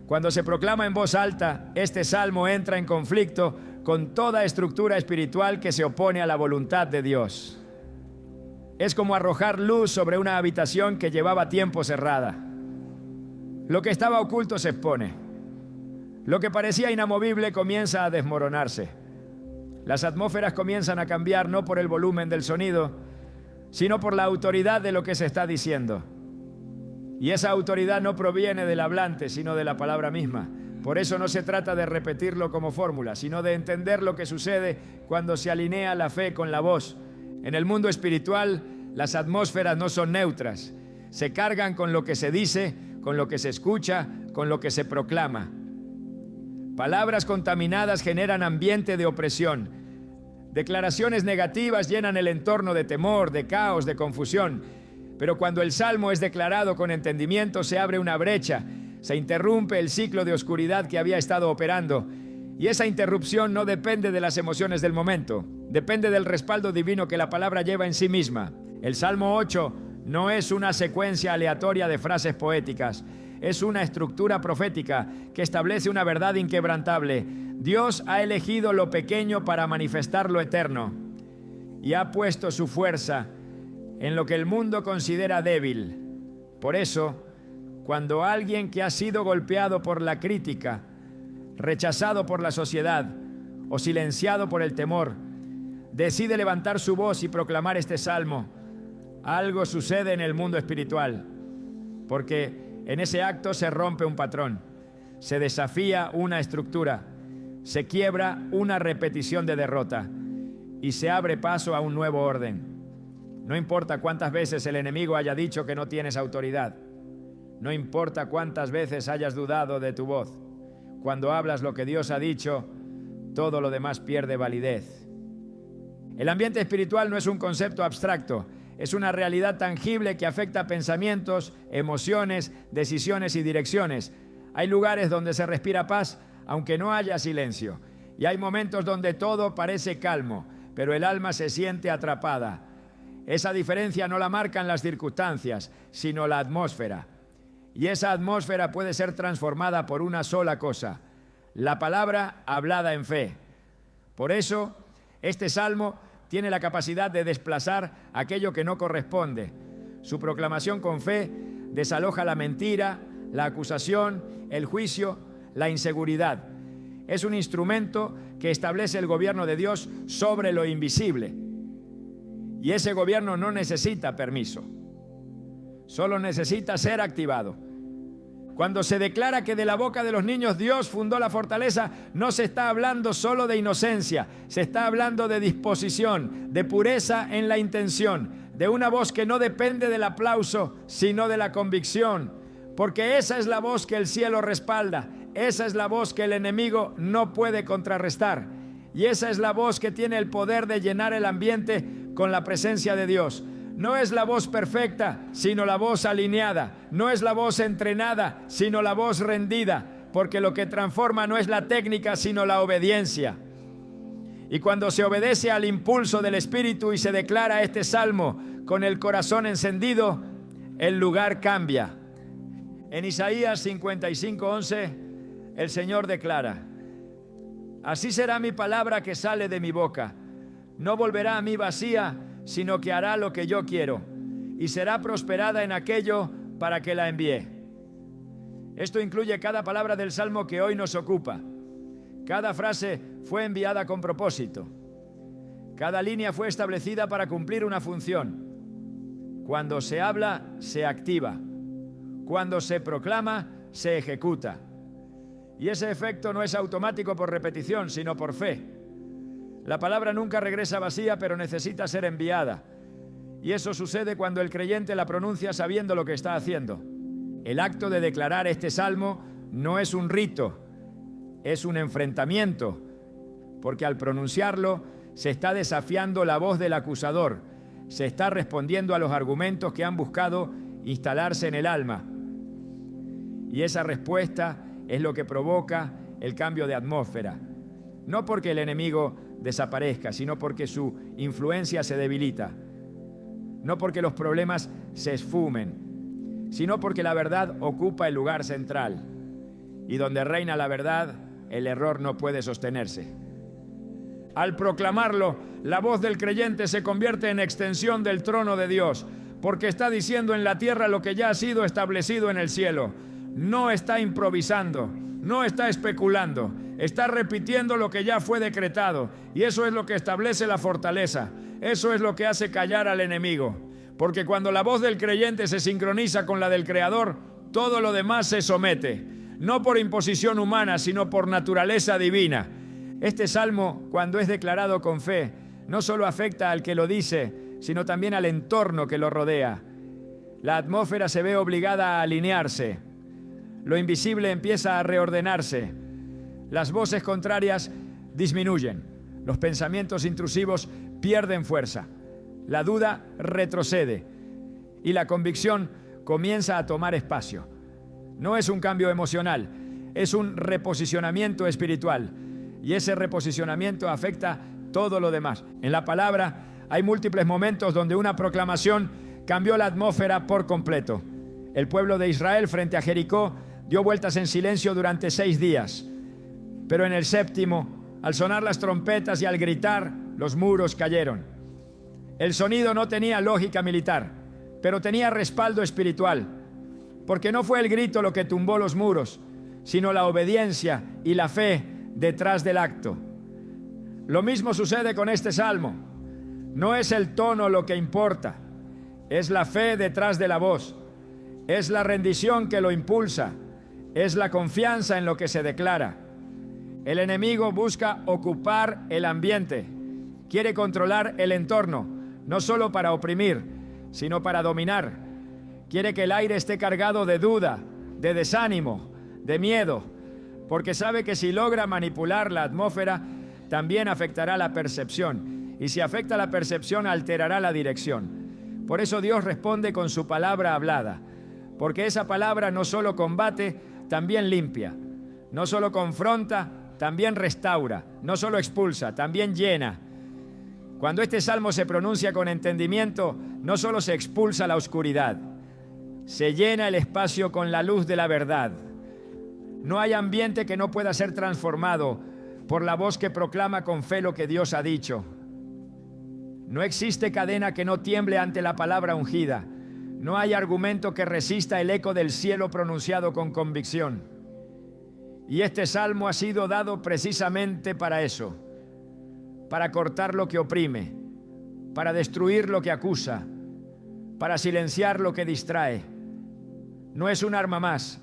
Cuando se proclama en voz alta, este salmo entra en conflicto con toda estructura espiritual que se opone a la voluntad de Dios. Es como arrojar luz sobre una habitación que llevaba tiempo cerrada. Lo que estaba oculto se expone. Lo que parecía inamovible comienza a desmoronarse. Las atmósferas comienzan a cambiar no por el volumen del sonido, sino por la autoridad de lo que se está diciendo. Y esa autoridad no proviene del hablante, sino de la palabra misma. Por eso no se trata de repetirlo como fórmula, sino de entender lo que sucede cuando se alinea la fe con la voz. En el mundo espiritual, las atmósferas no son neutras. Se cargan con lo que se dice, con lo que se escucha, con lo que se proclama. Palabras contaminadas generan ambiente de opresión. Declaraciones negativas llenan el entorno de temor, de caos, de confusión. Pero cuando el salmo es declarado con entendimiento, se abre una brecha, se interrumpe el ciclo de oscuridad que había estado operando. Y esa interrupción no depende de las emociones del momento, depende del respaldo divino que la palabra lleva en sí misma. El Salmo 8 no es una secuencia aleatoria de frases poéticas, es una estructura profética que establece una verdad inquebrantable. Dios ha elegido lo pequeño para manifestar lo eterno y ha puesto su fuerza en lo que el mundo considera débil. Por eso, cuando alguien que ha sido golpeado por la crítica, rechazado por la sociedad o silenciado por el temor, decide levantar su voz y proclamar este salmo, algo sucede en el mundo espiritual, porque en ese acto se rompe un patrón, se desafía una estructura, se quiebra una repetición de derrota y se abre paso a un nuevo orden. No importa cuántas veces el enemigo haya dicho que no tienes autoridad. No importa cuántas veces hayas dudado de tu voz. Cuando hablas lo que Dios ha dicho, todo lo demás pierde validez. El ambiente espiritual no es un concepto abstracto, es una realidad tangible que afecta pensamientos, emociones, decisiones y direcciones. Hay lugares donde se respira paz, aunque no haya silencio. Y hay momentos donde todo parece calmo, pero el alma se siente atrapada. Esa diferencia no la marcan las circunstancias, sino la atmósfera. Y esa atmósfera puede ser transformada por una sola cosa: la palabra hablada en fe. Por eso, este salmo tiene la capacidad de desplazar aquello que no corresponde. Su proclamación con fe desaloja la mentira, la acusación, el juicio, la inseguridad. Es un instrumento que establece el gobierno de Dios sobre lo invisible. Y ese gobierno no necesita permiso, solo necesita ser activado. Cuando se declara que de la boca de los niños Dios fundó la fortaleza, no se está hablando solo de inocencia, se está hablando de disposición, de pureza en la intención, de una voz que no depende del aplauso, sino de la convicción, porque esa es la voz que el cielo respalda, esa es la voz que el enemigo no puede contrarrestar, y esa es la voz que tiene el poder de llenar el ambiente con la presencia de Dios. No es la voz perfecta, sino la voz alineada. No es la voz entrenada, sino la voz rendida, porque lo que transforma no es la técnica, sino la obediencia. Y cuando se obedece al impulso del Espíritu y se declara este salmo con el corazón encendido, el lugar cambia. En Isaías 55:11, el Señor declara: así será mi palabra que sale de mi boca. No volverá a mí vacía, sino que hará lo que yo quiero, y será prosperada en aquello para que la envié. Esto incluye cada palabra del salmo que hoy nos ocupa. Cada frase fue enviada con propósito. Cada línea fue establecida para cumplir una función. Cuando se habla, se activa. Cuando se proclama, se ejecuta. Y ese efecto no es automático por repetición, sino por fe. La palabra nunca regresa vacía, pero necesita ser enviada. Y eso sucede cuando el creyente la pronuncia sabiendo lo que está haciendo. El acto de declarar este salmo no es un rito, es un enfrentamiento, porque al pronunciarlo se está desafiando la voz del acusador, se está respondiendo a los argumentos que han buscado instalarse en el alma. Y esa respuesta es lo que provoca el cambio de atmósfera. No porque el enemigo desaparezca, sino porque su influencia se debilita. No porque los problemas se esfumen, sino porque la verdad ocupa el lugar central. Y donde reina la verdad, el error no puede sostenerse. Al proclamarlo, la voz del creyente se convierte en extensión del trono de Dios, porque está diciendo en la tierra lo que ya ha sido establecido en el cielo. No está improvisando, no está especulando, está repitiendo lo que ya fue decretado, y eso es lo que establece la fortaleza, eso es lo que hace callar al enemigo, porque cuando la voz del creyente se sincroniza con la del Creador, todo lo demás se somete, no por imposición humana, sino por naturaleza divina. Este salmo, cuando es declarado con fe, no solo afecta al que lo dice, sino también al entorno que lo rodea. La atmósfera se ve obligada a alinearse, lo invisible empieza a reordenarse, las voces contrarias disminuyen, los pensamientos intrusivos pierden fuerza, la duda retrocede y la convicción comienza a tomar espacio. No es un cambio emocional, es un reposicionamiento espiritual, y ese reposicionamiento afecta todo lo demás. En la palabra hay múltiples momentos donde una proclamación cambió la atmósfera por completo. El pueblo de Israel frente a Jericó dio vueltas en silencio durante 6 días. Pero en el 7º, al sonar las trompetas y al gritar, los muros cayeron. El sonido no tenía lógica militar, pero tenía respaldo espiritual, porque no fue el grito lo que tumbó los muros, sino la obediencia y la fe detrás del acto. Lo mismo sucede con este salmo. No es el tono lo que importa, es la fe detrás de la voz, es la rendición que lo impulsa, es la confianza en lo que se declara. El enemigo busca ocupar el ambiente, quiere controlar el entorno, no solo para oprimir, sino para dominar. Quiere que el aire esté cargado de duda, de desánimo, de miedo, porque sabe que si logra manipular la atmósfera, también afectará la percepción. Y si afecta la percepción, alterará la dirección. Por eso Dios responde con su palabra hablada, porque esa palabra no solo combate, también limpia. No solo confronta, también restaura. No solo expulsa, también llena. Cuando este salmo se pronuncia con entendimiento, no solo se expulsa la oscuridad, se llena el espacio con la luz de la verdad. No hay ambiente que no pueda ser transformado por la voz que proclama con fe lo que Dios ha dicho. No existe cadena que no tiemble ante la palabra ungida. No hay argumento que resista el eco del cielo pronunciado con convicción. Y este salmo ha sido dado precisamente para eso, para cortar lo que oprime, para destruir lo que acusa, para silenciar lo que distrae. No es un arma más,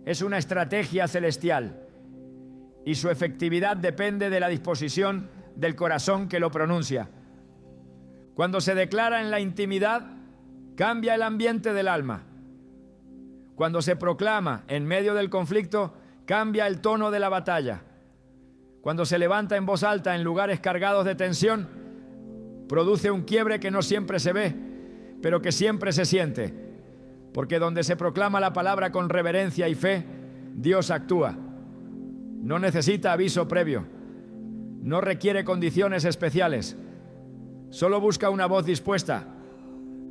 es una estrategia celestial, y su efectividad depende de la disposición del corazón que lo pronuncia. Cuando se declara en la intimidad, cambia el ambiente del alma. Cuando se proclama en medio del conflicto, cambia el tono de la batalla. Cuando se levanta en voz alta en lugares cargados de tensión, produce un quiebre que no siempre se ve, pero que siempre se siente. Porque donde se proclama la palabra con reverencia y fe, Dios actúa. No necesita aviso previo, no requiere condiciones especiales, solo busca una voz dispuesta.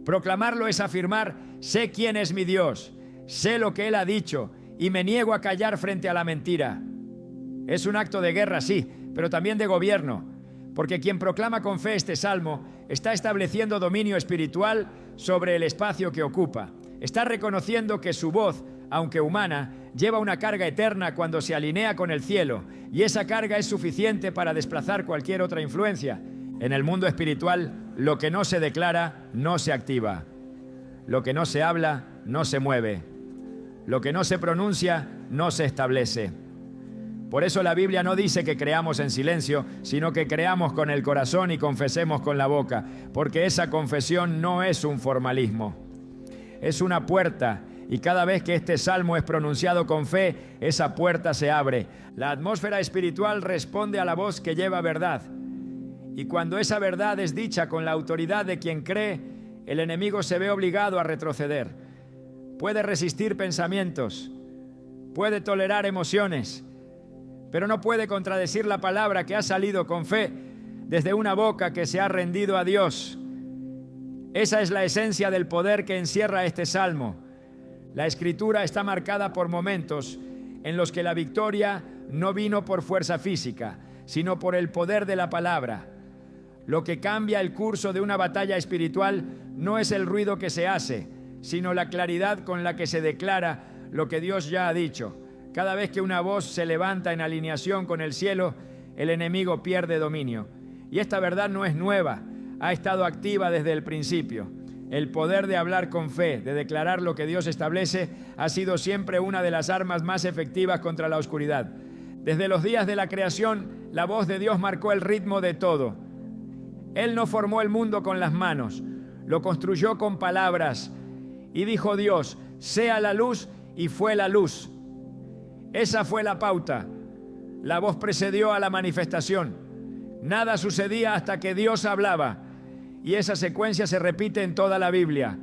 Proclamarlo es afirmar: sé quién es mi Dios, sé lo que Él ha dicho y me niego a callar frente a la mentira. Es un acto de guerra, sí, pero también de gobierno, porque quien proclama con fe este salmo está estableciendo dominio espiritual sobre el espacio que ocupa. Está reconociendo que su voz, aunque humana, lleva una carga eterna cuando se alinea con el cielo, y esa carga es suficiente para desplazar cualquier otra influencia. En el mundo espiritual, lo que no se declara no se activa. Lo que no se habla no se mueve. Lo que no se pronuncia no se establece. Por eso la Biblia no dice que creamos en silencio, sino que creamos con el corazón y confesemos con la boca, porque esa confesión no es un formalismo. Es una puerta, y cada vez que este salmo es pronunciado con fe, esa puerta se abre. La atmósfera espiritual responde a la voz que lleva verdad. Y cuando esa verdad es dicha con la autoridad de quien cree, el enemigo se ve obligado a retroceder. Puede resistir pensamientos, puede tolerar emociones, pero no puede contradecir la palabra que ha salido con fe desde una boca que se ha rendido a Dios. Esa es la esencia del poder que encierra este salmo. La Escritura está marcada por momentos en los que la victoria no vino por fuerza física, sino por el poder de la palabra. Lo que cambia el curso de una batalla espiritual no es el ruido que se hace, sino la claridad con la que se declara lo que Dios ya ha dicho. Cada vez que una voz se levanta en alineación con el cielo, el enemigo pierde dominio. Y esta verdad no es nueva, ha estado activa desde el principio. El poder de hablar con fe, de declarar lo que Dios establece, ha sido siempre una de las armas más efectivas contra la oscuridad. Desde los días de la creación, la voz de Dios marcó el ritmo de todo. Él no formó el mundo con las manos, lo construyó con palabras. Y dijo Dios: sea la luz, y fue la luz. Esa fue la pauta. La voz precedió a la manifestación. Nada sucedía hasta que Dios hablaba. Y esa secuencia se repite en toda la Biblia.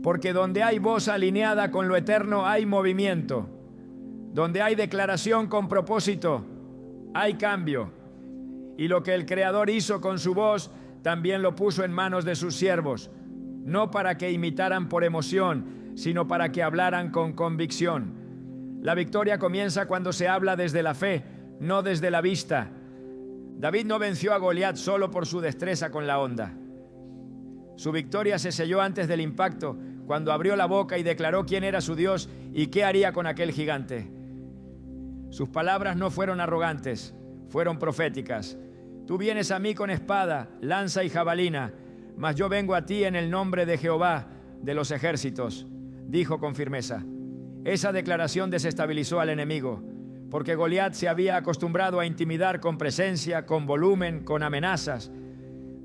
Porque donde hay voz alineada con lo eterno hay movimiento. Donde hay declaración con propósito, hay cambio. Y lo que el Creador hizo con su voz, también lo puso en manos de sus siervos. No para que imitaran por emoción, sino para que hablaran con convicción. La victoria comienza cuando se habla desde la fe, no desde la vista. David no venció a Goliat solo por su destreza con la honda. Su victoria se selló antes del impacto, cuando abrió la boca y declaró quién era su Dios y qué haría con aquel gigante. Sus palabras no fueron arrogantes, fueron proféticas. Tú vienes a mí con espada, lanza y jabalina, mas yo vengo a ti en el nombre de Jehová de los ejércitos, dijo con firmeza. Esa declaración desestabilizó al enemigo, porque Goliat se había acostumbrado a intimidar con presencia, con volumen, con amenazas,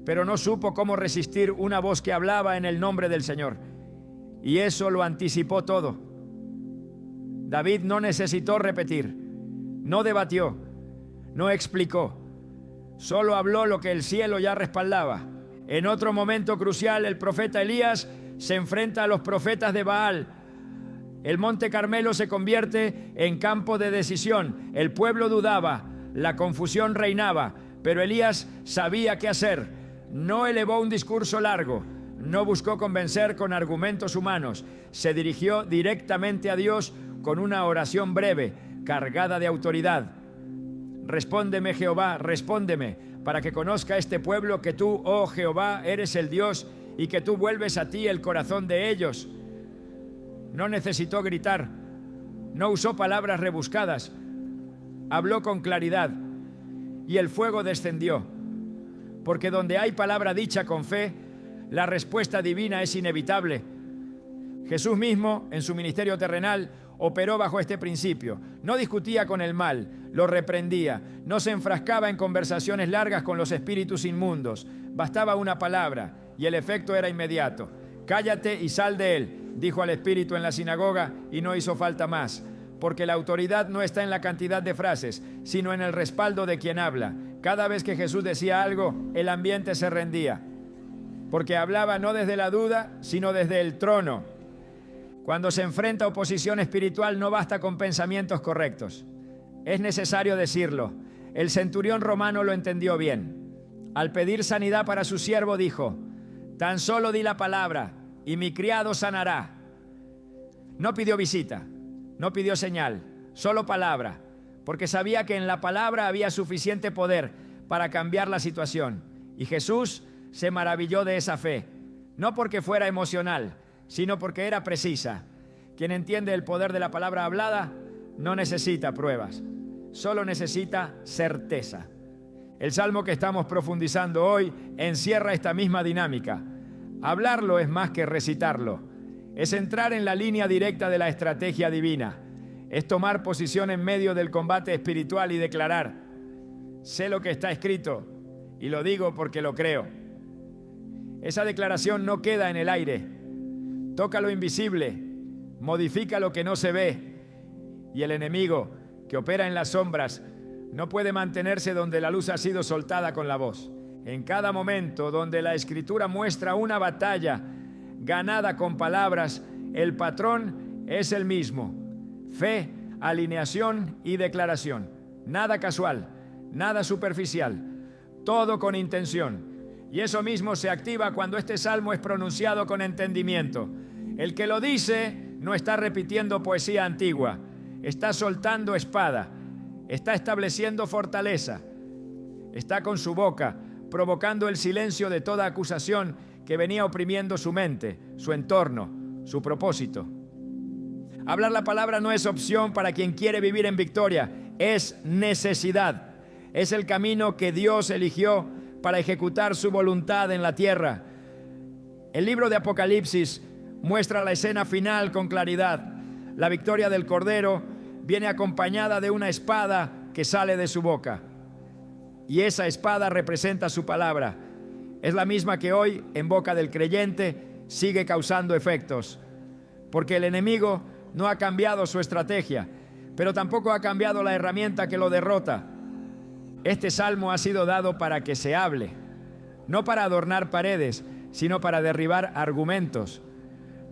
pero no supo cómo resistir una voz que hablaba en el nombre del Señor. Y eso lo anticipó todo. David no necesitó repetir, no debatió, no explicó, solo habló lo que el cielo ya respaldaba. En otro momento crucial, el profeta Elías se enfrenta a los profetas de Baal El monte Carmelo se convierte en campo de decisión. El pueblo dudaba, la confusión reinaba, pero Elías sabía qué hacer. No elevó un discurso largo, no buscó convencer con argumentos humanos. Se dirigió directamente a Dios con una oración breve, cargada de autoridad. Respóndeme, Jehová, respóndeme, para que conozca este pueblo que tú, oh Jehová, eres el Dios y que tú vuelves a ti el corazón de ellos. No necesitó gritar, no usó palabras rebuscadas, habló con claridad y el fuego descendió. Porque donde hay palabra dicha con fe, la respuesta divina es inevitable. Jesús mismo, en su ministerio terrenal, operó bajo este principio. No discutía con el mal, lo reprendía, no se enfrascaba en conversaciones largas con los espíritus inmundos. Bastaba una palabra y el efecto era inmediato. Cállate y sal de él, dijo al espíritu en la sinagoga, y no hizo falta más, porque la autoridad no está en la cantidad de frases, sino en el respaldo de quien habla. Cada vez que Jesús decía algo, el ambiente se rendía, porque hablaba no desde la duda, sino desde el trono. Cuando se enfrenta a oposición espiritual, no basta con pensamientos correctos. Es necesario decirlo. El centurión romano lo entendió bien. Al pedir sanidad para su siervo, dijo: tan solo di la palabra y mi criado sanará. No pidió visita, no pidió señal, solo palabra, porque sabía que en la palabra había suficiente poder para cambiar la situación. Y Jesús se maravilló de esa fe, no porque fuera emocional, sino porque era precisa. Quien entiende el poder de la palabra hablada no necesita pruebas, solo necesita certeza. El salmo que estamos profundizando hoy encierra esta misma dinámica. Hablarlo es más que recitarlo, es entrar en la línea directa de la estrategia divina, es tomar posición en medio del combate espiritual y declarar: sé lo que está escrito y lo digo porque lo creo. Esa declaración no queda en el aire, toca lo invisible, modifica lo que no se ve, y el enemigo, que opera en las sombras, no puede mantenerse donde la luz ha sido soltada con la voz. En cada momento donde la Escritura muestra una batalla ganada con palabras, el patrón es el mismo: fe, alineación y declaración. Nada casual, nada superficial, todo con intención. Y eso mismo se activa cuando este salmo es pronunciado con entendimiento. El que lo dice no está repitiendo poesía antigua, está soltando espada, está estableciendo fortaleza, está con su boca provocando el silencio de toda acusación que venía oprimiendo su mente, su entorno, su propósito. Hablar la palabra no es opción para quien quiere vivir en victoria, es necesidad. Es el camino que Dios eligió para ejecutar su voluntad en la tierra. El libro de Apocalipsis muestra la escena final con claridad. La victoria del Cordero viene acompañada de una espada que sale de su boca. Y esa espada representa su palabra. Es la misma que hoy, en boca del creyente, sigue causando efectos. Porque el enemigo no ha cambiado su estrategia, pero tampoco ha cambiado la herramienta que lo derrota. Este salmo ha sido dado para que se hable, no para adornar paredes, sino para derribar argumentos,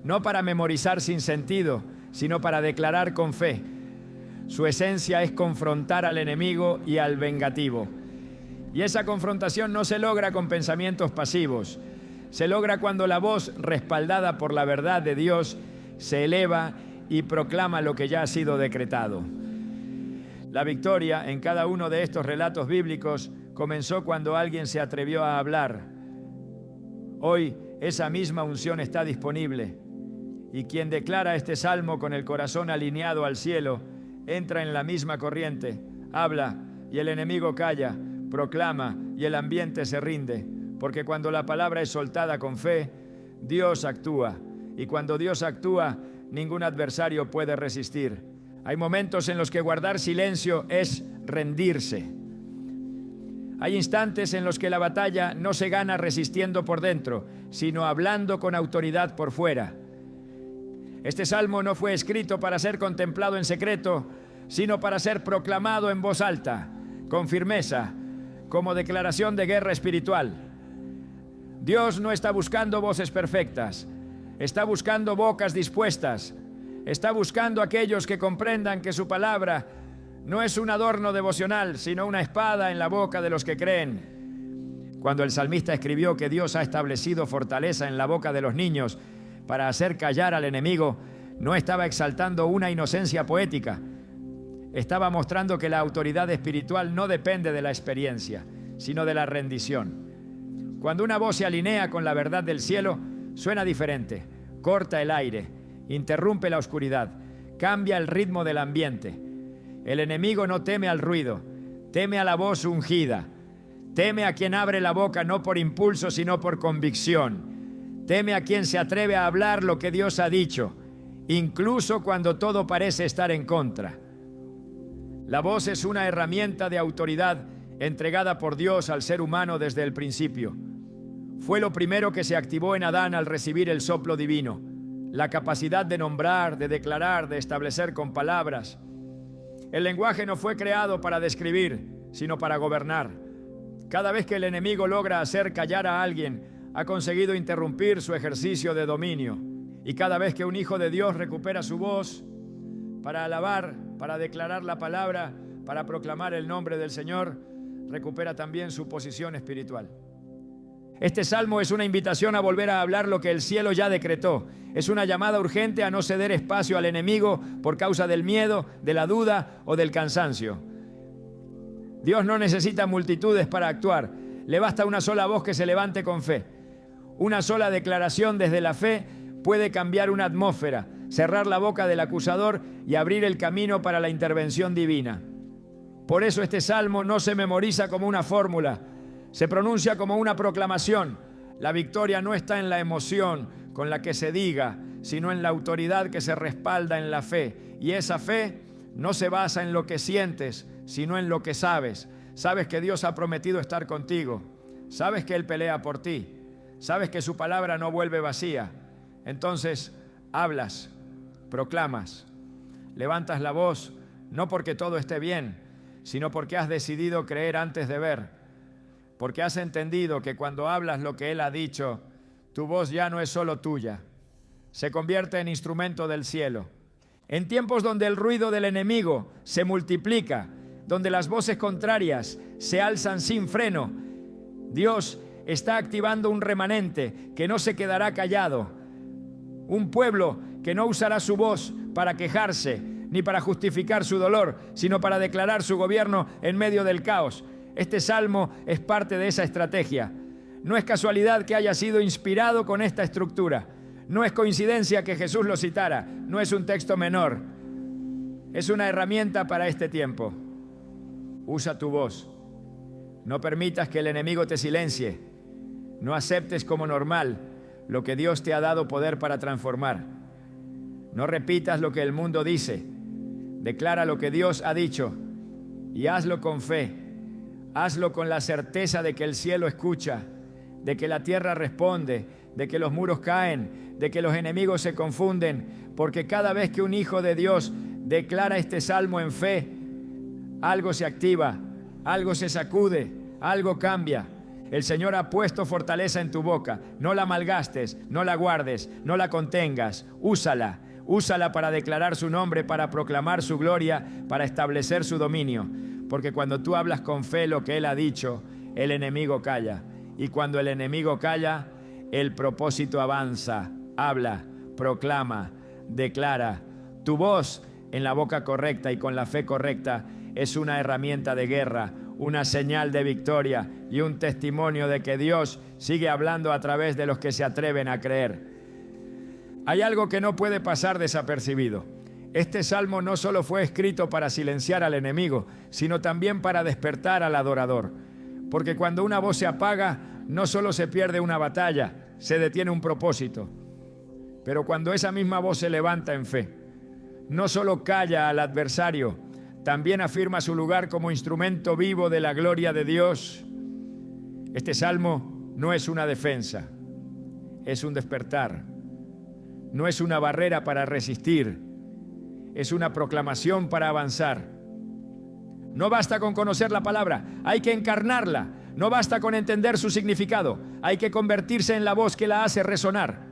no para memorizar sin sentido, sino para declarar con fe. Su esencia es confrontar al enemigo y al vengativo. Y esa confrontación no se logra con pensamientos pasivos, se logra cuando la voz, respaldada por la verdad de Dios, se eleva y proclama lo que ya ha sido decretado. La victoria en cada uno de estos relatos bíblicos comenzó cuando alguien se atrevió a hablar. Hoy esa misma unción está disponible, y quien declara este salmo con el corazón alineado al cielo entra en la misma corriente, habla y el enemigo calla, proclama y el ambiente se rinde, porque cuando la palabra es soltada con fe, Dios actúa, y cuando Dios actúa, ningún adversario puede resistir. Hay momentos en los que guardar silencio es rendirse. Hay instantes en los que la batalla no se gana resistiendo por dentro, sino hablando con autoridad por fuera. Este salmo no fue escrito para ser contemplado en secreto, sino para ser proclamado en voz alta, con firmeza, como declaración de guerra espiritual. Dios no está buscando voces perfectas, está buscando bocas dispuestas, Está buscando a aquellos que comprendan que su palabra no es un adorno devocional, sino una espada en la boca de los que creen. Cuando el salmista escribió que Dios ha establecido fortaleza en la boca de los niños para hacer callar al enemigo, no estaba exaltando una inocencia poética. Estaba mostrando que la autoridad espiritual no depende de la experiencia, sino de la rendición. Cuando una voz se alinea con la verdad del cielo, suena diferente, corta el aire, interrumpe la oscuridad, cambia el ritmo del ambiente. El enemigo no teme al ruido, teme a la voz ungida. Teme a quien abre la boca no por impulso, sino por convicción. Teme a quien se atreve a hablar lo que Dios ha dicho, incluso cuando todo parece estar en contra. La voz es una herramienta de autoridad entregada por Dios al ser humano desde el principio. Fue lo primero que se activó en Adán al recibir el soplo divino, la capacidad de nombrar, de declarar, de establecer con palabras. El lenguaje no fue creado para describir, sino para gobernar. Cada vez que el enemigo logra hacer callar a alguien, ha conseguido interrumpir su ejercicio de dominio. Y cada vez que un hijo de Dios recupera su voz para alabar, para declarar la palabra, para proclamar el nombre del Señor, recupera también su posición espiritual. Este salmo es una invitación a volver a hablar lo que el cielo ya decretó. Es una llamada urgente a no ceder espacio al enemigo por causa del miedo, de la duda o del cansancio. Dios no necesita multitudes para actuar. Le basta una sola voz que se levante con fe. Una sola declaración desde la fe puede cambiar una atmósfera, cerrar la boca del acusador y abrir el camino para la intervención divina. Por eso este salmo no se memoriza como una fórmula, se pronuncia como una proclamación. La victoria no está en la emoción con la que se diga, sino en la autoridad que se respalda en la fe. Y esa fe no se basa en lo que sientes, sino en lo que sabes. Sabes que Dios ha prometido estar contigo. Sabes que Él pelea por ti. Sabes que su palabra no vuelve vacía. Entonces hablas, proclamas, levantas la voz, no porque todo esté bien, sino porque has decidido creer antes de ver. Porque has entendido que cuando hablas lo que Él ha dicho, tu voz ya no es solo tuya, se convierte en instrumento del cielo. En tiempos donde el ruido del enemigo se multiplica, donde las voces contrarias se alzan sin freno, Dios está activando un remanente que no se quedará callado, un pueblo que no usará su voz para quejarse ni para justificar su dolor, sino para declarar su gobierno en medio del caos. Este salmo es parte de esa estrategia. No es casualidad que haya sido inspirado con esta estructura. No es coincidencia que Jesús lo citara. No es un texto menor. Es una herramienta para este tiempo. Usa tu voz. No permitas que el enemigo te silencie. No aceptes como normal lo que Dios te ha dado poder para transformar. No repitas lo que el mundo dice. Declara lo que Dios ha dicho y hazlo con fe. Hazlo con la certeza de que el cielo escucha, de que la tierra responde, de que los muros caen, de que los enemigos se confunden, porque cada vez que un hijo de Dios declara este salmo en fe, algo se activa, algo se sacude, algo cambia. El Señor ha puesto fortaleza en tu boca. No la malgastes, no la guardes, no la contengas. Úsala. Úsala para declarar su nombre, para proclamar su gloria, para establecer su dominio. Porque cuando tú hablas con fe lo que Él ha dicho, el enemigo calla. Y cuando el enemigo calla, el propósito avanza. Habla, proclama, declara. Tu voz en la boca correcta y con la fe correcta es una herramienta de guerra, una señal de victoria y un testimonio de que Dios sigue hablando a través de los que se atreven a creer. Hay algo que no puede pasar desapercibido. Este salmo no solo fue escrito para silenciar al enemigo, sino también para despertar al adorador. Porque cuando una voz se apaga, no solo se pierde una batalla, se detiene un propósito. Pero cuando esa misma voz se levanta en fe, no solo calla al adversario, también afirma su lugar como instrumento vivo de la gloria de Dios. Este salmo no es una defensa, es un despertar. No es una barrera para resistir, es una proclamación para avanzar. No basta con conocer la palabra, hay que encarnarla. No basta con entender su significado, hay que convertirse en la voz que la hace resonar.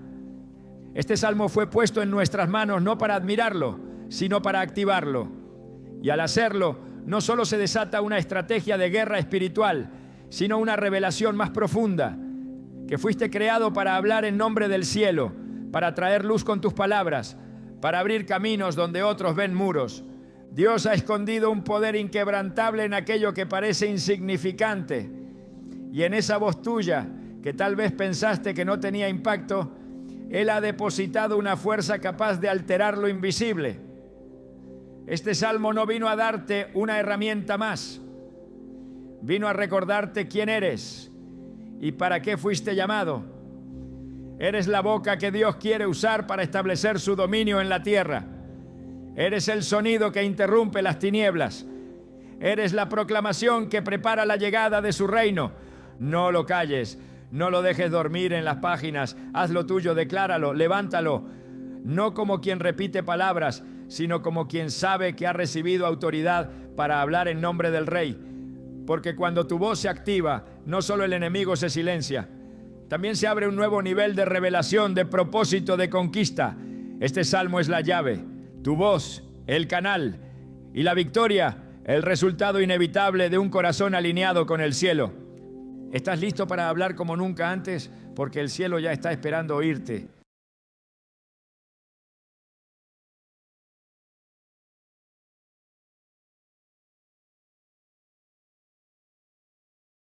Este salmo fue puesto en nuestras manos no para admirarlo, sino para activarlo. Y al hacerlo, no solo se desata una estrategia de guerra espiritual, sino una revelación más profunda, que fuiste creado para hablar en nombre del cielo, para traer luz con tus palabras, para abrir caminos donde otros ven muros. Dios ha escondido un poder inquebrantable en aquello que parece insignificante. Y en esa voz tuya, que tal vez pensaste que no tenía impacto, Él ha depositado una fuerza capaz de alterar lo invisible. Este salmo no vino a darte una herramienta más. Vino a recordarte quién eres y para qué fuiste llamado. Eres la boca que Dios quiere usar para establecer su dominio en la tierra. Eres el sonido que interrumpe las tinieblas. Eres la proclamación que prepara la llegada de su reino. No lo calles, no lo dejes dormir en las páginas. Haz lo tuyo, decláralo, levántalo. No como quien repite palabras, sino como quien sabe que ha recibido autoridad para hablar en nombre del Rey. Porque cuando tu voz se activa, no solo el enemigo se silencia, también se abre un nuevo nivel de revelación, de propósito, de conquista. Este salmo es la llave, tu voz, el canal, y la victoria, el resultado inevitable de un corazón alineado con el cielo. ¿Estás listo para hablar como nunca antes? Porque el cielo ya está esperando oírte.